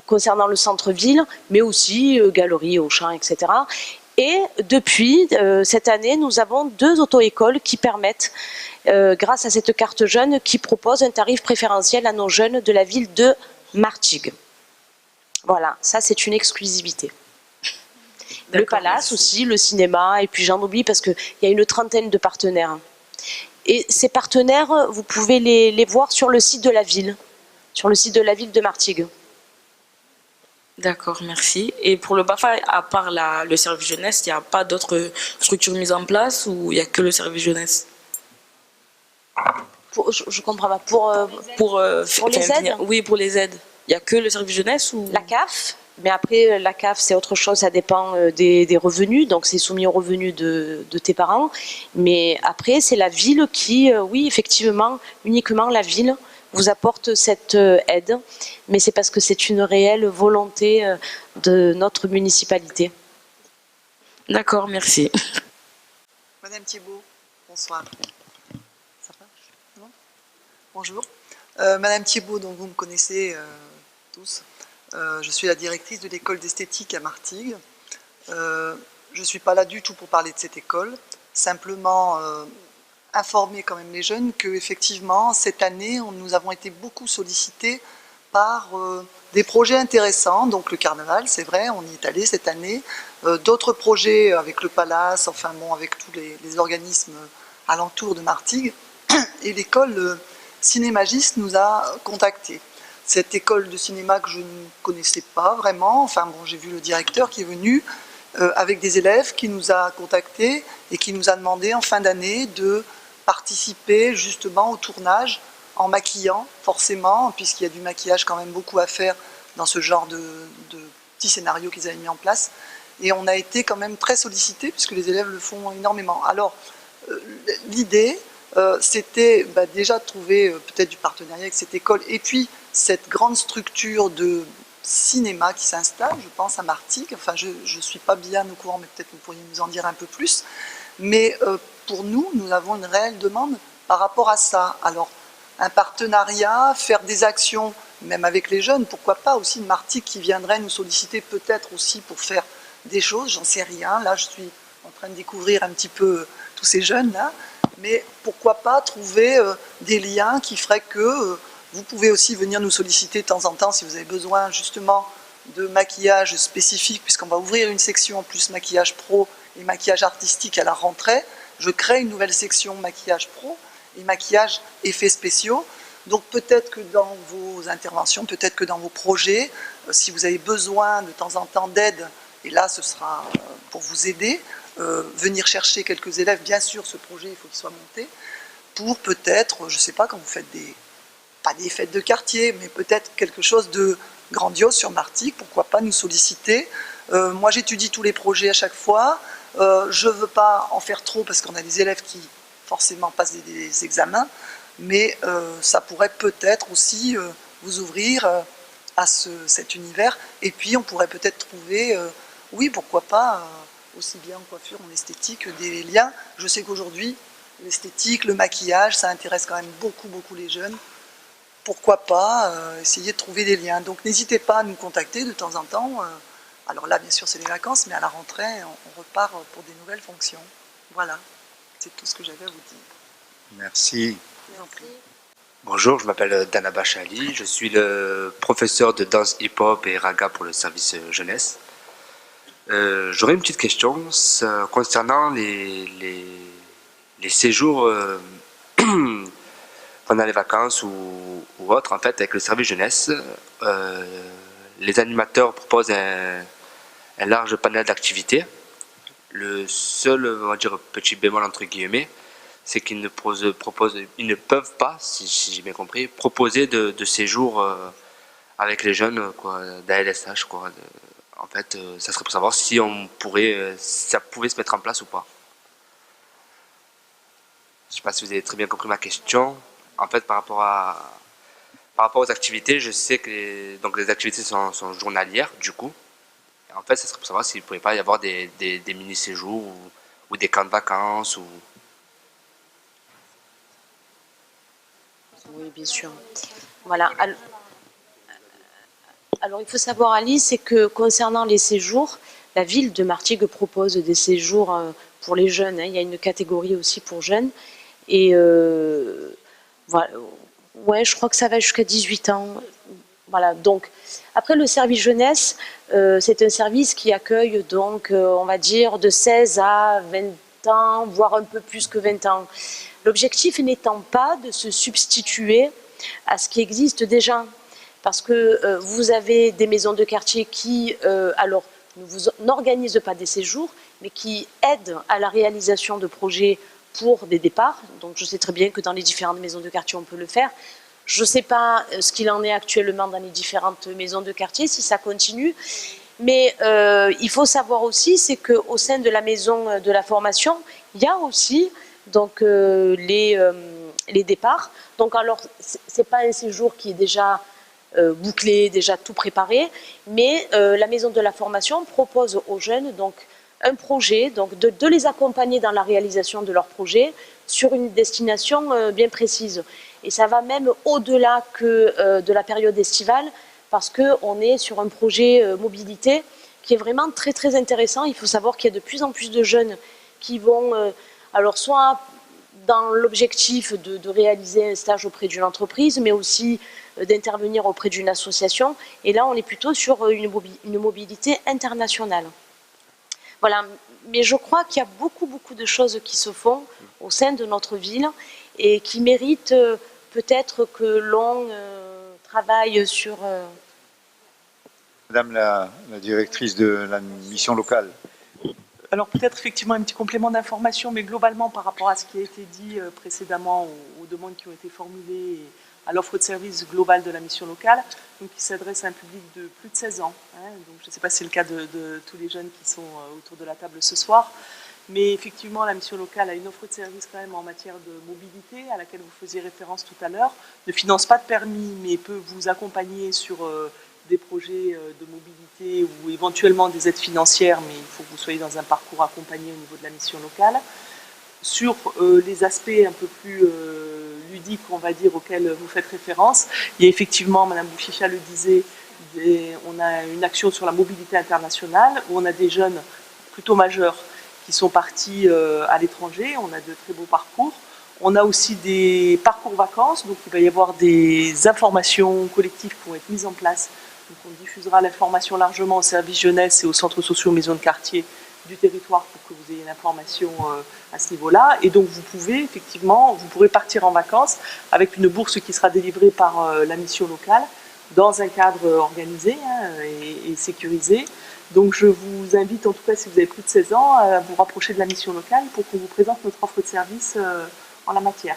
concernant le centre-ville, mais aussi galeries, Auchan, etc. Et depuis cette année, nous avons 2 auto-écoles qui permettent, grâce à cette carte jeune, qui propose un tarif préférentiel à nos jeunes de la ville de Martigues. Voilà, ça c'est une exclusivité. Le Palace aussi, le cinéma, et puis j'en oublie parce qu'il y a une 30aine de partenaires. Et ces partenaires, vous pouvez les voir sur le site de la ville de Martigues. D'accord, merci. Et pour le BAFA, à part le service jeunesse, il n'y a pas d'autres structures mises en place ou il n'y a que le service jeunesse? Je comprends pas. Pour les aides? Oui, pour les aides. Il n'y a que le service jeunesse ou... La CAF, mais après la CAF c'est autre chose, ça dépend des revenus, donc c'est soumis aux revenus de tes parents. Mais après c'est la ville qui, oui effectivement, uniquement la ville vous apporte cette aide, mais c'est parce que c'est une réelle volonté de notre municipalité. D'accord, merci. Madame Thibault, bonsoir. Ça va? Non? Bonjour. Madame Thibault, donc vous me connaissez tous. Je suis la directrice de l'école d'esthétique à Martigues. Je ne suis pas là du tout pour parler de cette école, simplement informer quand même les jeunes qu'effectivement, cette année, nous avons été beaucoup sollicités par des projets intéressants, donc le carnaval, c'est vrai, on y est allé cette année, d'autres projets avec le Palace, enfin bon, avec tous les organismes alentours de Martigues, et l'école Cinémagiste nous a contactés. Cette école de cinéma que je ne connaissais pas vraiment, enfin bon, j'ai vu le directeur qui est venu avec des élèves qui nous a contactés et qui nous a demandé en fin d'année de participer justement au tournage en maquillant, forcément, puisqu'il y a du maquillage quand même beaucoup à faire dans ce genre de petits scénarios qu'ils avaient mis en place. Et on a été quand même très sollicités, puisque les élèves le font énormément. Alors, l'idée, c'était déjà de trouver peut-être du partenariat avec cette école, et puis cette grande structure de cinéma qui s'installe, je pense, à Martigues. Enfin, je ne suis pas bien au courant, mais peut-être vous pourriez nous en dire un peu plus. Mais pour nous avons une réelle demande par rapport à ça. Alors, un partenariat, faire des actions, même avec les jeunes, pourquoi pas aussi de Martigues qui viendrait nous solliciter peut-être aussi pour faire des choses, j'en sais rien. Là, je suis en train de découvrir un petit peu tous ces jeunes-là. Mais pourquoi pas trouver des liens qui feraient que vous pouvez aussi venir nous solliciter de temps en temps si vous avez besoin justement de maquillage spécifique, puisqu'on va ouvrir une section en plus maquillage pro et maquillage artistique à la rentrée. Je crée une nouvelle section maquillage pro et maquillage effets spéciaux. Donc peut-être que dans vos interventions, peut-être que dans vos projets, si vous avez besoin de temps en temps d'aide, et là ce sera pour vous aider, venir chercher quelques élèves. Bien sûr, ce projet, il faut qu'il soit monté, pour peut-être, je ne sais pas, quand vous faites pas des fêtes de quartier, mais peut-être quelque chose de grandiose sur Martigues, pourquoi pas nous solliciter. Moi, j'étudie tous les projets à chaque fois. Je ne veux pas en faire trop parce qu'on a des élèves qui forcément passent des examens, mais ça pourrait peut-être aussi vous ouvrir à cet univers. Et puis, on pourrait peut-être trouver, oui, pourquoi pas, aussi bien en coiffure, en esthétique, des liens. Je sais qu'aujourd'hui, l'esthétique, le maquillage, ça intéresse quand même beaucoup, beaucoup les jeunes. Pourquoi pas essayer de trouver des liens. Donc n'hésitez pas à nous contacter de temps en temps. Alors là, bien sûr, c'est les vacances, mais à la rentrée, on repart pour des nouvelles fonctions. Voilà, c'est tout ce que j'avais à vous dire. Merci. Bonjour, je m'appelle Dana Bachali, je suis le professeur de danse hip-hop et raga pour le service jeunesse. J'aurais une petite question concernant les séjours pendant les vacances ou autres, en fait, avec le service jeunesse. Les animateurs proposent un large panel d'activités. Le seul, on va dire, petit bémol entre guillemets, c'est qu'ils ne peuvent pas, si j'ai bien compris, proposer de séjours avec les jeunes d'ALSH. En fait, ça serait pour savoir si ça pouvait se mettre en place ou pas. Je ne sais pas si vous avez très bien compris ma question. En fait, par rapport aux activités, je sais que les activités sont journalières, du coup. En fait, ça serait pour savoir s'il ne pourrait pas y avoir des mini-séjours ou des camps de vacances. Oui, bien sûr. Voilà. Alors, il faut savoir, Alice, c'est que concernant les séjours, la ville de Martigues propose des séjours pour les jeunes. Il y a une catégorie aussi pour jeunes. Et voilà. Ouais, je crois que ça va jusqu'à 18 ans. Voilà. Donc, après, le service jeunesse, c'est un service qui accueille, donc, on va dire, de 16 à 20 ans, voire un peu plus que 20 ans. L'objectif n'étant pas de se substituer à ce qui existe déjà. Parce que vous avez des maisons de quartier qui, alors, n'organisent pas des séjours, mais qui aident à la réalisation de projets pour des départs. Donc je sais très bien que dans les différentes maisons de quartier, on peut le faire. Je ne sais pas ce qu'il en est actuellement dans les différentes maisons de quartier, si ça continue. Mais il faut savoir aussi, c'est qu'au sein de la maison de la formation, il y a aussi donc, les départs. Donc alors, ce n'est pas un séjour qui est déjà bouclé, déjà tout préparé, mais la maison de la formation propose aux jeunes donc, un projet, donc de les accompagner dans la réalisation de leur projet sur une destination bien précise. Et ça va même au-delà que de la période estivale, parce qu'on est sur un projet mobilité qui est vraiment très très intéressant. Il faut savoir qu'il y a de plus en plus de jeunes qui vont, alors soit dans l'objectif de réaliser un stage auprès d'une entreprise, mais aussi d'intervenir auprès d'une association. Et là, on est plutôt sur une mobilité internationale. Voilà, mais je crois qu'il y a beaucoup de choses qui se font au sein de notre ville et qui méritent peut-être que l'on travaille sur... Madame la directrice de la mission locale. Alors peut-être effectivement un petit complément d'information, mais globalement par rapport à ce qui a été dit précédemment, aux demandes qui ont été formulées, à l'offre de service globale de la mission locale, donc qui s'adresse à un public de plus de 16 ans. Donc je ne sais pas si c'est le cas de tous les jeunes qui sont autour de la table ce soir, mais effectivement la mission locale a une offre de service quand même en matière de mobilité, à laquelle vous faisiez référence tout à l'heure, ne finance pas de permis, mais peut vous accompagner sur des projets de mobilité ou éventuellement des aides financières, mais il faut que vous soyez dans un parcours accompagné au niveau de la mission locale. Sur les aspects un peu plus ludiques, on va dire, auxquels vous faites référence, il y a effectivement, Madame Bouchicha le disait, on a une action sur la mobilité internationale, où on a des jeunes plutôt majeurs qui sont partis à l'étranger, on a de très beaux parcours. On a aussi des parcours vacances, donc il va y avoir des informations collectives qui vont être mises en place. Donc on diffusera l'information largement au service jeunesse et aux centres sociaux, maisons de quartier du territoire pour que vous ayez l'information à ce niveau-là. Et donc vous pouvez effectivement, vous pourrez partir en vacances avec une bourse qui sera délivrée par la mission locale dans un cadre organisé et sécurisé. Donc je vous invite, en tout cas si vous avez plus de 16 ans, à vous rapprocher de la mission locale pour qu'on vous présente notre offre de service en la matière.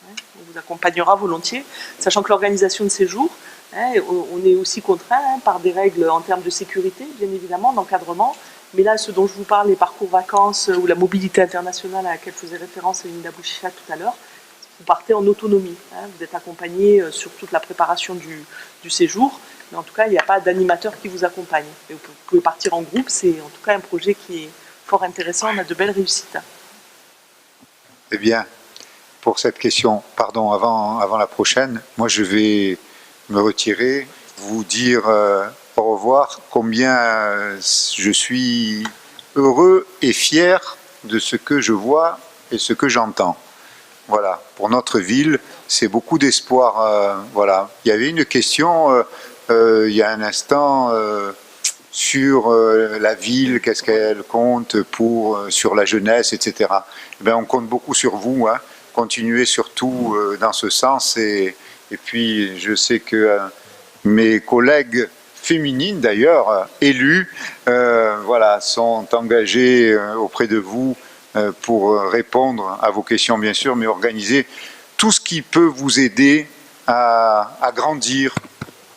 On vous accompagnera volontiers, sachant que l'organisation de séjour, on est aussi contraint par des règles en termes de sécurité, bien évidemment, d'encadrement. Mais là, ce dont je vous parle, les parcours vacances ou la mobilité internationale à laquelle faisait référence Linda Bouchicha tout à l'heure, vous partez en autonomie. Vous êtes accompagné sur toute la préparation du séjour, mais en tout cas, il n'y a pas d'animateur qui vous accompagne. Et vous pouvez partir en groupe, c'est en tout cas un projet qui est fort intéressant, on a de belles réussites. Eh bien, pour cette question, pardon, avant la prochaine, moi je vais me retirer, vous dire au revoir, combien je suis heureux et fier de ce que je vois et ce que j'entends. Voilà, pour notre ville, c'est beaucoup d'espoir. Voilà, il y avait une question il y a un instant sur la ville, qu'est-ce qu'elle compte sur la jeunesse, etc. Eh bien, on compte beaucoup sur vous, hein. Continuez surtout dans ce sens et puis je sais que mes collègues féminines d'ailleurs, élues, voilà, sont engagées auprès de vous pour répondre à vos questions bien sûr, mais organiser tout ce qui peut vous aider à grandir.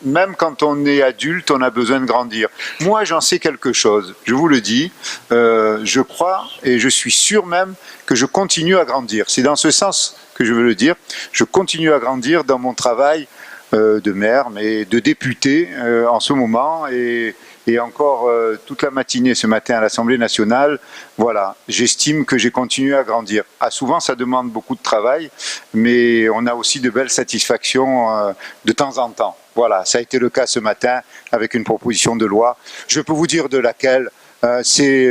Même quand on est adulte, on a besoin de grandir. Moi, j'en sais quelque chose, je vous le dis, je crois et je suis sûr même que je continue à grandir. C'est dans ce sens que je veux le dire. Je continue à grandir dans mon travail de maire, mais de député en ce moment et encore toute la matinée ce matin à l'Assemblée nationale. Voilà, j'estime que j'ai continué à grandir. Souvent, ça demande beaucoup de travail, mais on a aussi de belles satisfactions de temps en temps. Voilà, ça a été le cas ce matin avec une proposition de loi. Je peux vous dire de laquelle c'est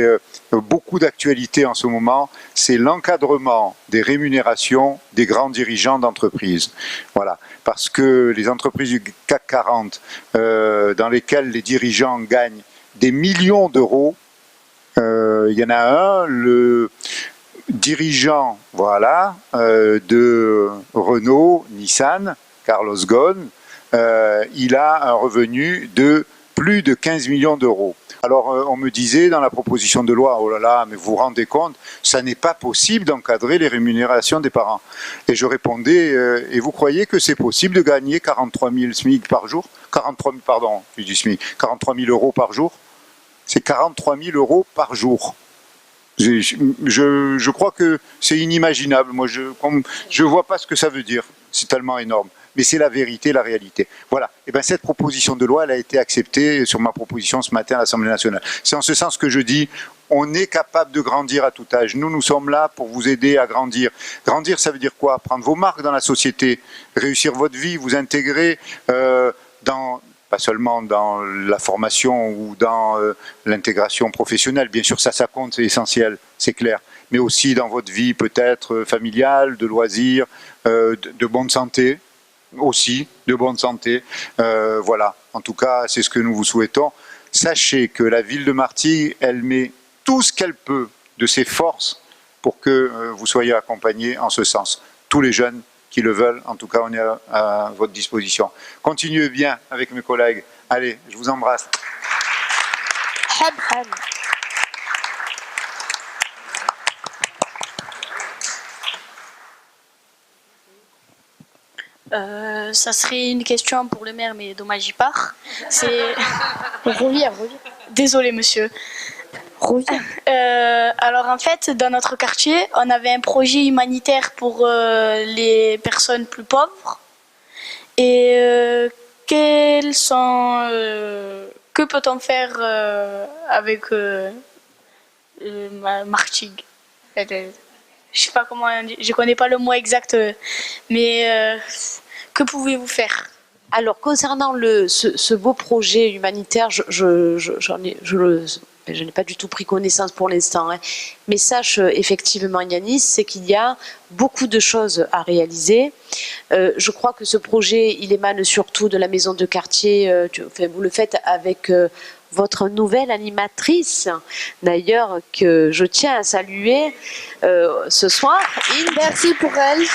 beaucoup d'actualité en ce moment, c'est l'encadrement des rémunérations des grands dirigeants d'entreprises. Voilà, parce que les entreprises du CAC 40, dans lesquelles les dirigeants gagnent des millions d'euros, il y en a un, le dirigeant voilà, de Renault, Nissan, Carlos Ghosn, il a un revenu de plus de 15 millions d'euros. Alors on me disait dans la proposition de loi, oh là là, mais vous vous rendez compte, ça n'est pas possible d'encadrer les rémunérations des parents. Et je répondais, et vous croyez que c'est possible de gagner 43 000 SMIC par jour 43 000 euros par jour? C'est 43 000 euros par jour. Je crois que c'est inimaginable. Moi, je vois pas ce que ça veut dire. C'est tellement énorme. Mais c'est la vérité, la réalité. Voilà. Et bien cette proposition de loi, elle a été acceptée sur ma proposition ce matin à l'Assemblée nationale. C'est en ce sens que je dis, on est capable de grandir à tout âge. Nous sommes là pour vous aider à grandir. Grandir, ça veut dire quoi? Prendre vos marques dans la société, réussir votre vie, vous intégrer pas seulement dans la formation ou dans l'intégration professionnelle. Bien sûr, ça compte, c'est essentiel, c'est clair. Mais aussi dans votre vie peut-être familiale, de loisirs, de bonne santé. Aussi de bonne santé. Voilà, en tout cas, c'est ce que nous vous souhaitons. Sachez que la ville de Martigues, elle met tout ce qu'elle peut de ses forces pour que vous soyez accompagnés en ce sens. Tous les jeunes qui le veulent, en tout cas, on est à votre disposition. Continuez bien avec mes collègues. Allez, je vous embrasse. Ça serait une question pour le maire, mais dommage, j'y pars. C'est... Reviens. Désolé, monsieur. Reviens. Alors, en fait, dans notre quartier, on avait un projet humanitaire pour les personnes plus pauvres. Et que peut-on faire avec Martigues? Je sais pas comment, je connais pas le mot exact, mais que pouvez-vous faire? Alors, concernant ce beau projet humanitaire, je n'ai pas du tout pris connaissance pour l'instant, hein. Mais sache effectivement, Yanis, c'est qu'il y a beaucoup de choses à réaliser. Je crois que ce projet, il émane surtout de la maison de quartier. Vous le faites avec votre nouvelle animatrice, d'ailleurs, que je tiens à saluer ce soir. Merci pour elle.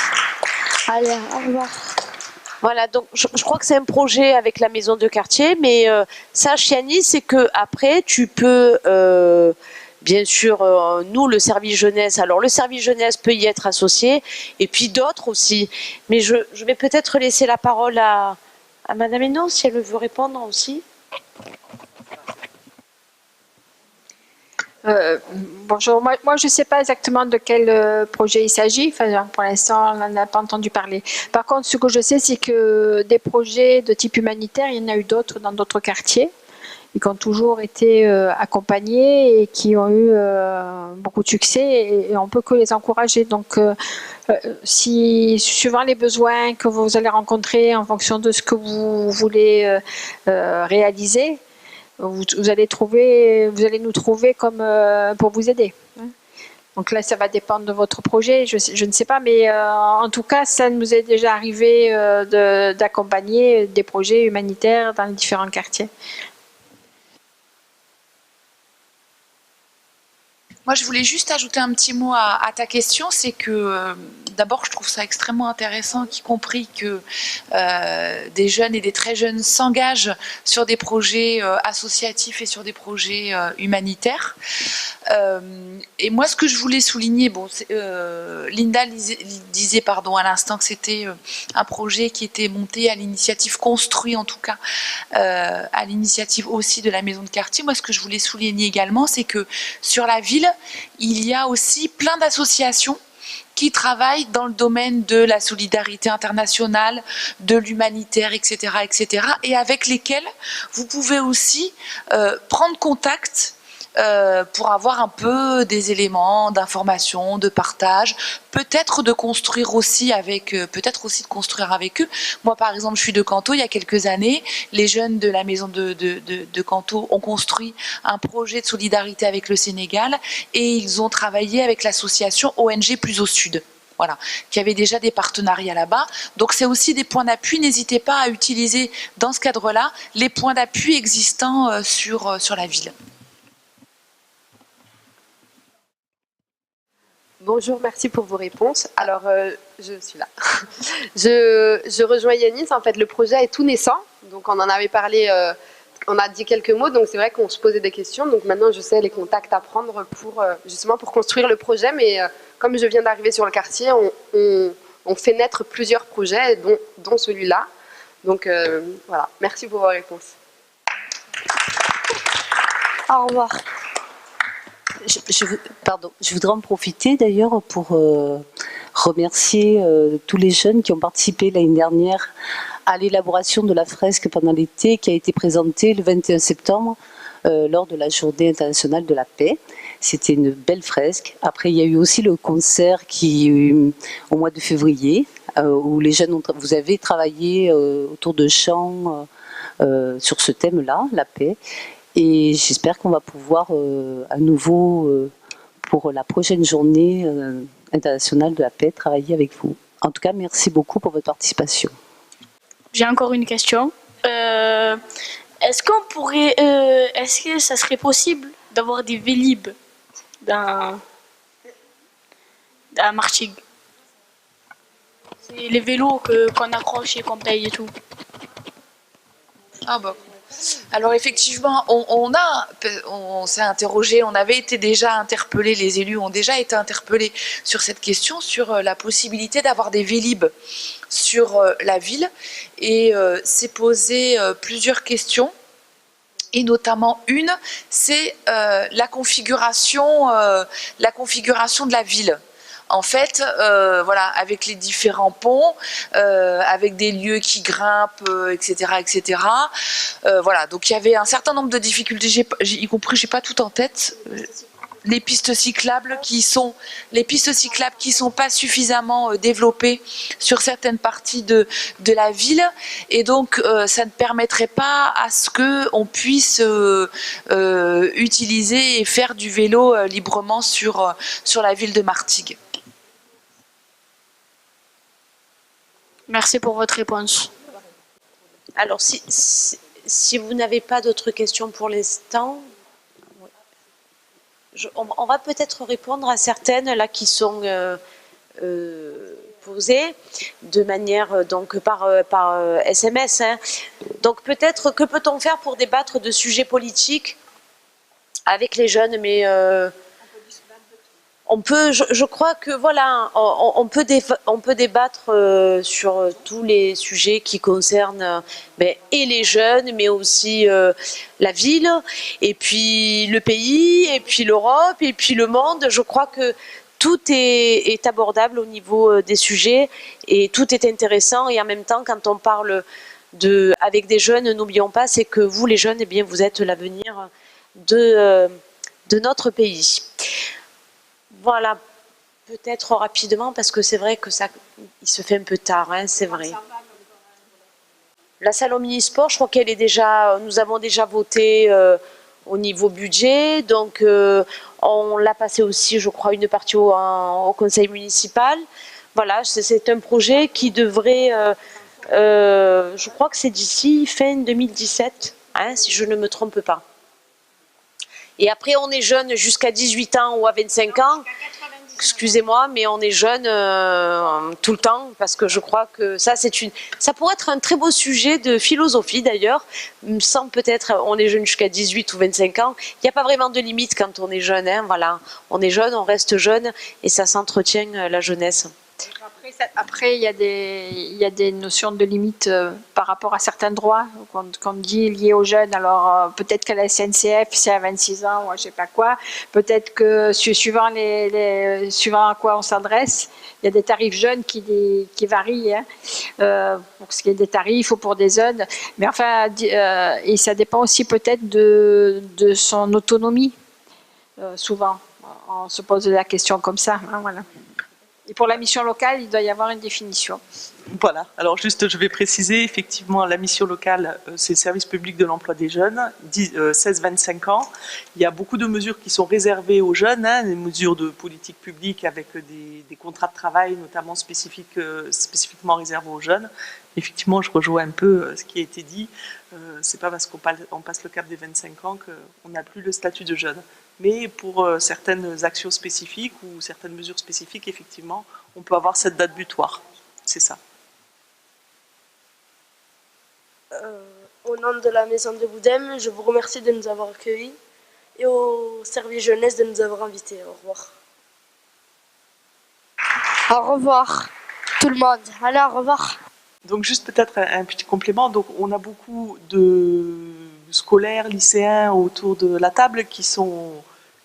Allez, au revoir. Voilà, donc je crois que c'est un projet avec la maison de quartier, mais sache Yannis, c'est que après tu peux, bien sûr, nous le service jeunesse, alors le service jeunesse peut y être associé, et puis d'autres aussi. Mais je vais peut-être laisser la parole à Madame Hénaud, si elle veut répondre aussi. Bonjour, moi je ne sais pas exactement de quel projet il s'agit, enfin, pour l'instant on n'en a pas entendu parler. Par contre, ce que je sais, c'est que des projets de type humanitaire, il y en a eu d'autres dans d'autres quartiers, et qui ont toujours été accompagnés et qui ont eu beaucoup de succès, et on ne peut que les encourager. Donc si, suivant les besoins que vous allez rencontrer en fonction de ce que vous voulez réaliser, vous allez nous trouver comme pour vous aider. Donc là, ça va dépendre de votre projet, je ne sais pas, mais en tout cas, ça nous est déjà arrivé d'accompagner des projets humanitaires dans les différents quartiers. Moi, je voulais juste ajouter un petit mot à ta question, c'est que d'abord, je trouve ça extrêmement intéressant, y compris que des jeunes et des très jeunes s'engagent sur des projets associatifs et sur des projets humanitaires. Et moi, ce que je voulais souligner, bon, Linda disait à l'instant que c'était un projet qui était monté à l'initiative, construit en tout cas, à l'initiative aussi de la maison de quartier. Moi, ce que je voulais souligner également, c'est que sur la ville, il y a aussi plein d'associations qui travaillent dans le domaine de la solidarité internationale, de l'humanitaire, etc., etc., et avec lesquelles vous pouvez aussi prendre contact pour avoir un peu des éléments d'information, de partage, peut-être de construire aussi avec, de construire avec eux. Moi, par exemple, je suis de Canto. Il y a quelques années, les jeunes de la maison de Canto ont construit un projet de solidarité avec le Sénégal et ils ont travaillé avec l'association ONG Plus au Sud. Voilà, qui avait déjà des partenariats là-bas. Donc c'est aussi des points d'appui. N'hésitez pas à utiliser dans ce cadre-là les points d'appui existants sur la ville. Bonjour, merci pour vos réponses. Alors, je suis là. je rejoins Yannis. En fait, le projet est tout naissant. Donc, on en avait parlé, on a dit quelques mots. Donc, c'est vrai qu'on se posait des questions. Donc, maintenant, je sais les contacts à prendre pour, justement pour construire le projet. Mais comme je viens d'arriver sur le quartier, on fait naître plusieurs projets, dont celui-là. Donc, voilà. Merci pour vos réponses. Au revoir. Je voudrais en profiter d'ailleurs pour remercier tous les jeunes qui ont participé l'année dernière à l'élaboration de la fresque pendant l'été qui a été présentée le 21 septembre lors de la Journée internationale de la paix. C'était une belle fresque. Après, il y a eu aussi le concert au mois de février où les jeunes vous avez travaillé autour de chants sur ce thème-là, la paix. Et j'espère qu'on va pouvoir à nouveau, pour la prochaine journée internationale de la paix, travailler avec vous. En tout cas, merci beaucoup pour votre participation. J'ai encore une question. Est-ce que ça serait possible d'avoir des Vélib à Martigues? C'est les vélos qu'on accroche et qu'on paye et tout. Ah bah. Alors effectivement, on s'est interrogé, on avait été déjà interpellés, les élus ont déjà été interpellés sur cette question, sur la possibilité d'avoir des Vélib sur la ville, et s'est posé plusieurs questions. Et notamment une, c'est la configuration de la ville. En fait, voilà, avec les différents ponts, avec des lieux qui grimpent, etc., etc. Voilà, donc il y avait un certain nombre de difficultés, y compris, j'ai pas tout en tête. Les pistes cyclables qui sont pas suffisamment développées sur certaines parties de la ville, et donc ça ne permettrait pas à ce que on puisse utiliser et faire du vélo librement sur la ville de Martigues. Merci pour votre réponse. Alors, si vous n'avez pas d'autres questions pour l'instant, on va peut-être répondre à certaines là qui sont posées de manière donc par SMS. Hein. Donc peut-être, que peut-on faire pour débattre de sujets politiques avec les jeunes, mais on peut, je crois que voilà, on peut débattre sur tous les sujets qui concernent et les jeunes, mais aussi la ville, et puis le pays, et puis l'Europe, et puis le monde. Je crois que tout est abordable au niveau des sujets, et tout est intéressant. Et en même temps, quand on parle avec des jeunes, n'oublions pas, c'est que vous, les jeunes, eh bien, vous êtes l'avenir de notre pays. Voilà, peut-être rapidement, parce que c'est vrai que il se fait un peu tard, hein, c'est vrai. La salle omnisport, je crois qu'elle est déjà, nous avons déjà voté au niveau budget, donc on l'a passé aussi, je crois, une partie au conseil municipal. Voilà, c'est un projet qui devrait, je crois que c'est d'ici fin 2017, hein, si je ne me trompe pas. Et après, on est jeune jusqu'à 18 ans ou à 25 ans. Excusez-moi, mais on est jeune tout le temps, parce que je crois que ça pourrait être un très beau sujet de philosophie d'ailleurs, sans peut-être, on est jeune jusqu'à 18 ou 25 ans, il n'y a pas vraiment de limite quand on est jeune, hein, voilà. On est jeune, on reste jeune, et ça s'entretient la jeunesse. Après, il y a des notions de limite par rapport à certains droits qu'on dit liés aux jeunes. Alors, peut-être qu'à la SNCF, c'est à 26 ans ou je ne sais pas quoi. Peut-être que suivant à quoi on s'adresse, il y a des tarifs jeunes qui varient. Hein, pour ce qui est des tarifs ou pour des jeunes. Mais enfin, et ça dépend aussi peut-être de son autonomie. Souvent, on se pose la question comme ça. Hein, voilà. Et pour la mission locale, il doit y avoir une définition. Voilà, alors juste je vais préciser, effectivement la mission locale c'est le service public de l'emploi des jeunes, 16-25 ans. Il y a beaucoup de mesures qui sont réservées aux jeunes, hein, des mesures de politique publique avec des contrats de travail notamment spécifiquement réservés aux jeunes. Effectivement, je rejoins un peu ce qui a été dit, c'est pas parce qu'on passe le cap des 25 ans qu'on n'a plus le statut de jeune. Mais pour certaines actions spécifiques ou certaines mesures spécifiques, effectivement, on peut avoir cette date butoir. C'est ça. Au nom de la maison de Boudem, je vous remercie de nous avoir accueillis et au service jeunesse de nous avoir invités. Au revoir. Au revoir, tout le monde. Allez, au revoir. Donc juste peut-être un petit complément. Donc on a beaucoup de scolaires, lycéens autour de la table qui sont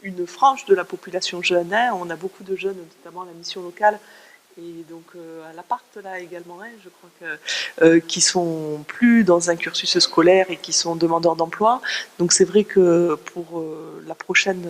une frange de la population jeune. Hein. On a beaucoup de jeunes, notamment à la mission locale et donc à l'appart là également, hein, je crois que qui sont plus dans un cursus scolaire et qui sont demandeurs d'emploi. Donc c'est vrai que pour la prochaine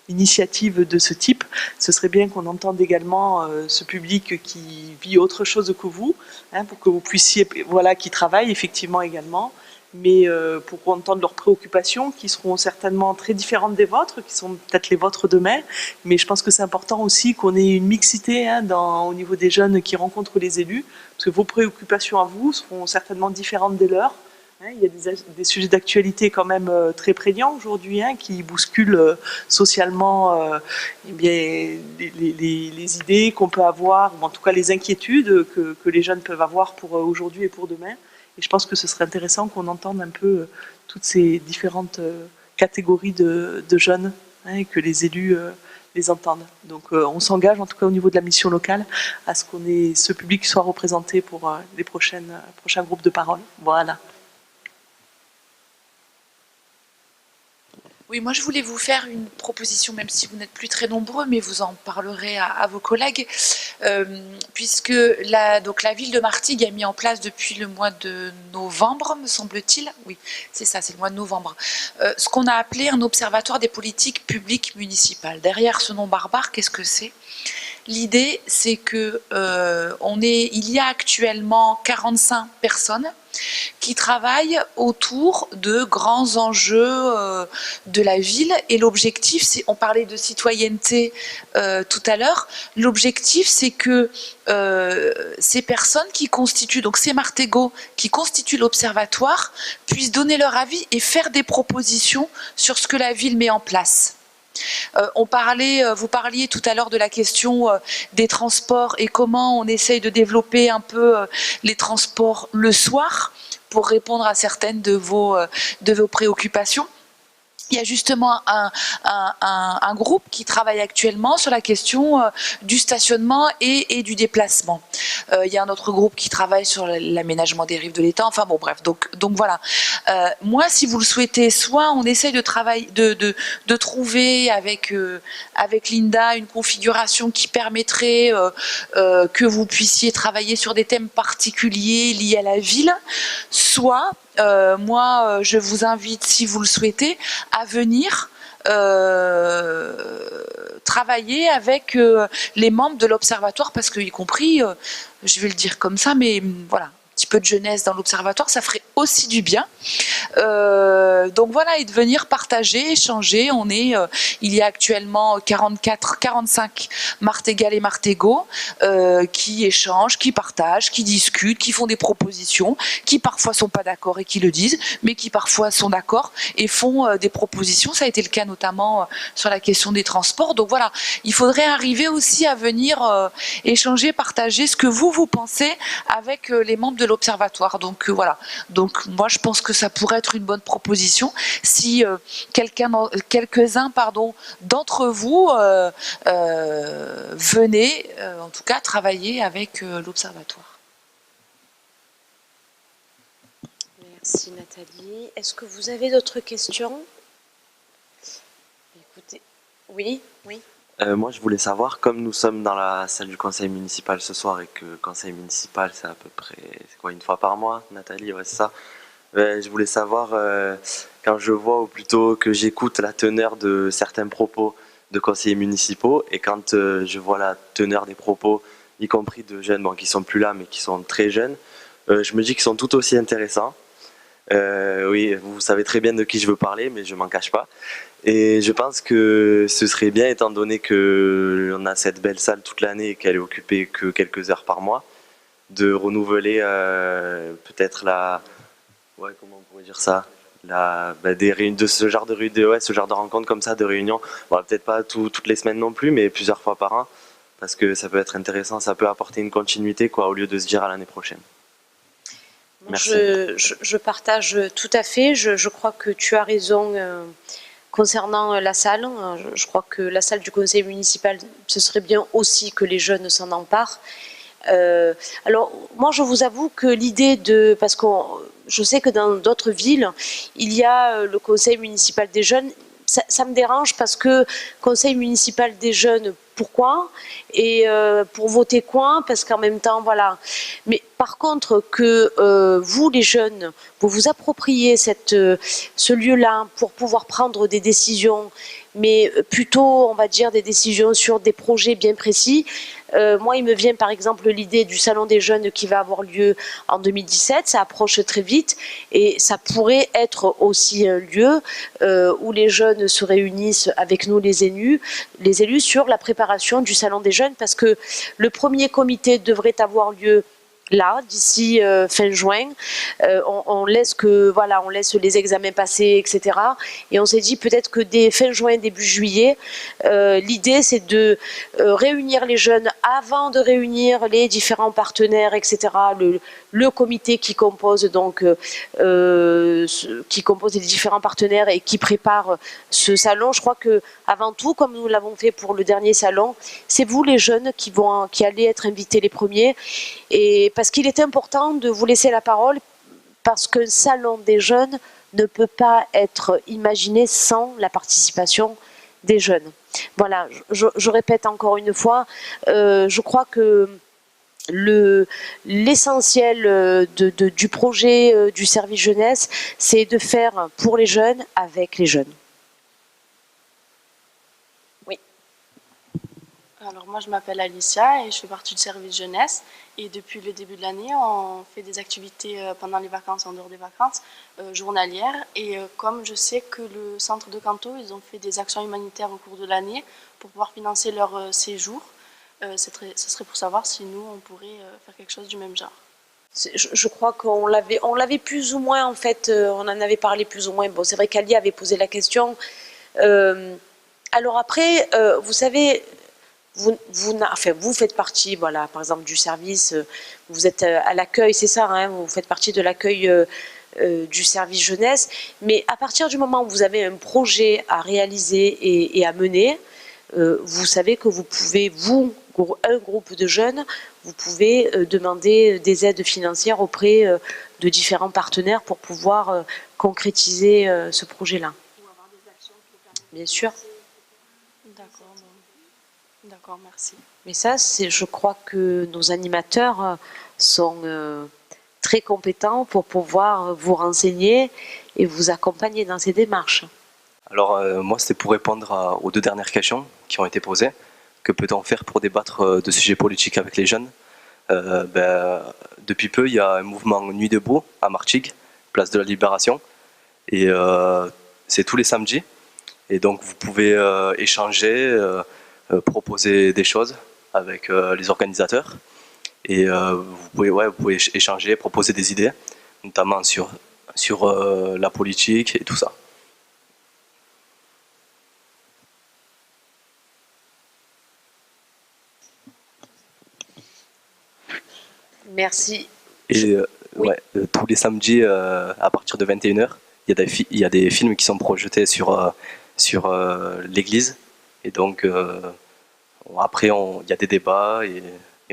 initiative de ce type, ce serait bien qu'on entende également ce public qui vit autre chose que vous, hein, pour que vous puissiez, voilà, qui travaille effectivement également, mais pour entendre leurs préoccupations qui seront certainement très différentes des vôtres, qui sont peut-être les vôtres demain, mais je pense que c'est important aussi qu'on ait une mixité, hein, au niveau des jeunes qui rencontrent les élus, parce que vos préoccupations à vous seront certainement différentes des leurs. Il y a des sujets d'actualité quand même très prégnants aujourd'hui, hein, qui bousculent socialement eh bien, les idées qu'on peut avoir, ou en tout cas les inquiétudes que les jeunes peuvent avoir pour aujourd'hui et pour demain. Et je pense que ce serait intéressant qu'on entende un peu toutes ces différentes catégories de jeunes, hein, et que les élus les entendent. Donc on s'engage, en tout cas au niveau de la mission locale, à ce qu'on ait ce public qui soit représenté pour les prochains groupes de parole. Voilà. Oui, moi je voulais vous faire une proposition, même si vous n'êtes plus très nombreux, mais vous en parlerez à vos collègues, puisque la ville de Martigues a mis en place depuis le mois de novembre, me semble-t-il, oui, c'est ça, c'est le mois de novembre, ce qu'on a appelé un observatoire des politiques publiques municipales. Derrière ce nom barbare, qu'est-ce que c'est ? L'idée, c'est que il y a actuellement 45 personnes qui travaillent autour de grands enjeux de la ville. Et l'objectif, c'est, on parlait de citoyenneté tout à l'heure, l'objectif c'est que ces personnes qui constituent, donc ces martégots qui constituent l'observatoire, puissent donner leur avis et faire des propositions sur ce que la ville met en place. Vous parliez tout à l'heure de la question des transports et comment on essaye de développer un peu les transports le soir pour répondre à certaines de vos préoccupations. Il y a justement un groupe qui travaille actuellement sur la question du stationnement et du déplacement. Il y a un autre groupe qui travaille sur l'aménagement des rives de l'étang. Enfin bon, bref. Donc voilà. Moi, si vous le souhaitez, soit on essaye de travailler, de trouver avec Linda une configuration qui permettrait que vous puissiez travailler sur des thèmes particuliers liés à la ville, soit moi, je vous invite, si vous le souhaitez, à venir travailler avec les membres de l'Observatoire, parce que, y compris, je vais le dire comme ça, mais voilà, un petit peu de jeunesse dans l'Observatoire, ça ferait aussi du bien. Donc voilà, et de venir partager, échanger. Il y a actuellement 45 Martégal et Martégot qui échangent, qui partagent, qui discutent, qui font des propositions, qui parfois sont pas d'accord et qui le disent, mais qui parfois sont d'accord et font des propositions. Ça a été le cas notamment sur la question des transports. Donc voilà, il faudrait arriver aussi à venir échanger, partager ce que vous pensez avec les membres de l'Observatoire. Donc voilà. Donc moi je pense que ça pourrait être une bonne proposition si quelques-uns d'entre vous venaient en tout cas travailler avec l'Observatoire. Merci Nathalie. Est-ce que vous avez d'autres questions? Écoutez, oui. Moi, je voulais savoir, comme nous sommes dans la salle du conseil municipal ce soir et que le conseil municipal, c'est à peu près, c'est quoi, une fois par mois, Nathalie, ouais, c'est ça. Je voulais savoir, quand je vois, ou plutôt que j'écoute la teneur de certains propos de conseillers municipaux, et quand je vois la teneur des propos, y compris de jeunes, bon, qui sont plus là, mais qui sont très jeunes, je me dis qu'ils sont tout aussi intéressants. Oui, vous savez très bien de qui je veux parler, mais je m'en cache pas. Et je pense que ce serait bien, étant donné qu'on a cette belle salle toute l'année et qu'elle est occupée que quelques heures par mois, de renouveler peut-être ouais, comment on pourrait dire ça, de ce genre ce genre de rencontres comme ça, de réunions. Bon, peut-être pas toutes les semaines non plus, mais plusieurs fois par an, parce que ça peut être intéressant, ça peut apporter une continuité, quoi, au lieu de se dire à l'année prochaine. Merci. Je partage tout à fait. Je crois que tu as raison concernant la salle. Je crois que la salle du conseil municipal, ce serait bien aussi que les jeunes s'en emparent. Alors, moi, je vous avoue que l'idée parce que je sais que dans d'autres villes, il y a le conseil municipal des jeunes. Ça me dérange parce que conseil municipal des jeunes, pourquoi? Et pour voter quoi? Parce qu'en même temps, voilà. Mais par contre, que vous, les jeunes, vous vous appropriez ce lieu-là pour pouvoir prendre des décisions, mais plutôt, on va dire, des décisions sur des projets bien précis. Moi, il me vient par exemple l'idée du salon des jeunes qui va avoir lieu en 2017, ça approche très vite et ça pourrait être aussi un lieu où les jeunes se réunissent avec nous les élus sur la préparation du salon des jeunes, parce que le premier comité devrait avoir lieu là, d'ici fin juin. On laisse les examens passer, etc. Et on s'est dit peut-être que dès fin juin, début juillet, l'idée c'est de réunir les jeunes avant de réunir les différents partenaires, etc. Le comité qui compose donc les différents partenaires et qui prépare ce salon. Je crois que avant tout, comme nous l'avons fait pour le dernier salon, c'est vous les jeunes qui allez être invités les premiers. Et parce qu'il est important de vous laisser la parole, parce qu'un salon des jeunes ne peut pas être imaginé sans la participation des jeunes. Voilà, je répète encore une fois, je crois que l'essentiel du projet du service jeunesse, c'est de faire pour les jeunes, avec les jeunes. Oui. Alors moi je m'appelle Alicia et je fais partie du service jeunesse, et depuis le début de l'année on fait des activités pendant les vacances, en dehors des vacances, journalières, et comme je sais que le centre de Canto, ils ont fait des actions humanitaires au cours de l'année pour pouvoir financer leur séjour, ce serait pour savoir si nous on pourrait faire quelque chose du même genre. Je crois qu'on l'avait plus ou moins, en fait, on en avait parlé plus ou moins. Bon, c'est vrai qu'Ali avait posé la question. Alors après, vous savez, vous faites partie, voilà, par exemple, du service, vous êtes à l'accueil, c'est ça, hein, vous faites partie de l'accueil du service jeunesse, mais à partir du moment où vous avez un projet à réaliser et à mener, vous savez que vous pouvez, un groupe de jeunes, vous pouvez demander des aides financières auprès de différents partenaires pour pouvoir concrétiser ce projet-là. Bien sûr. D'accord, merci. Mais ça, je crois que nos animateurs sont très compétents pour pouvoir vous renseigner et vous accompagner dans ces démarches. Alors moi c'était pour répondre aux deux dernières questions qui ont été posées. Que peut-on faire pour débattre de sujets politiques avec les jeunes? Depuis peu il y a un mouvement Nuit debout à Martigues, place de la Libération, et c'est tous les samedis, et donc vous pouvez échanger, proposer des choses avec les organisateurs, et vous pouvez échanger, proposer des idées, notamment sur la politique et tout ça. Merci. Et tous les samedis à partir de 21h, il y a des films qui sont projetés sur l'église, et donc après il y a des débats et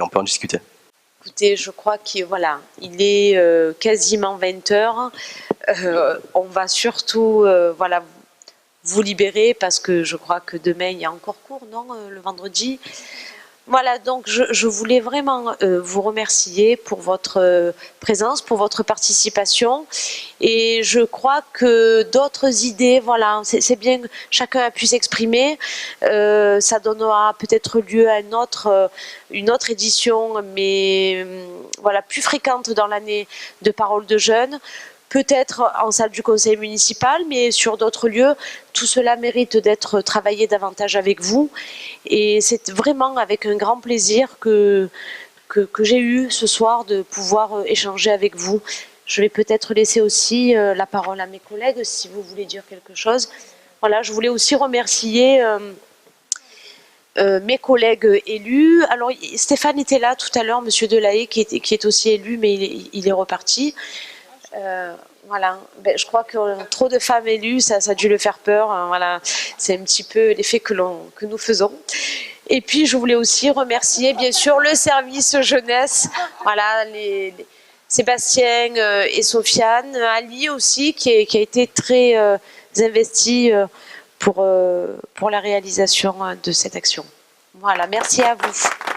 on peut en discuter. Écoutez, je crois qu'il il est quasiment 20h. On va surtout vous libérer parce que je crois que demain il y a encore cours, non, le vendredi. Voilà, donc je voulais vraiment vous remercier pour votre présence, pour votre participation, et je crois que d'autres idées, voilà, c'est bien que chacun a pu s'exprimer, ça donnera peut-être lieu à une autre édition, mais voilà, plus fréquente dans l'année de Paroles de jeunes. Peut-être en salle du conseil municipal, mais sur d'autres lieux. Tout cela mérite d'être travaillé davantage avec vous. Et c'est vraiment avec un grand plaisir que j'ai eu ce soir de pouvoir échanger avec vous. Je vais peut-être laisser aussi la parole à mes collègues, si vous voulez dire quelque chose. Voilà, je voulais aussi remercier mes collègues élus. Alors, Stéphane était là tout à l'heure, monsieur Delahaye, qui est aussi élu, mais il est reparti. Voilà, je crois que trop de femmes élues, ça a dû le faire peur. Voilà, c'est un petit peu l'effet que nous faisons. Et puis, je voulais aussi remercier, bien sûr, le service jeunesse. Voilà, Sébastien et Sofiane, Ali aussi, qui a été très investi pour la réalisation de cette action. Voilà, merci à vous.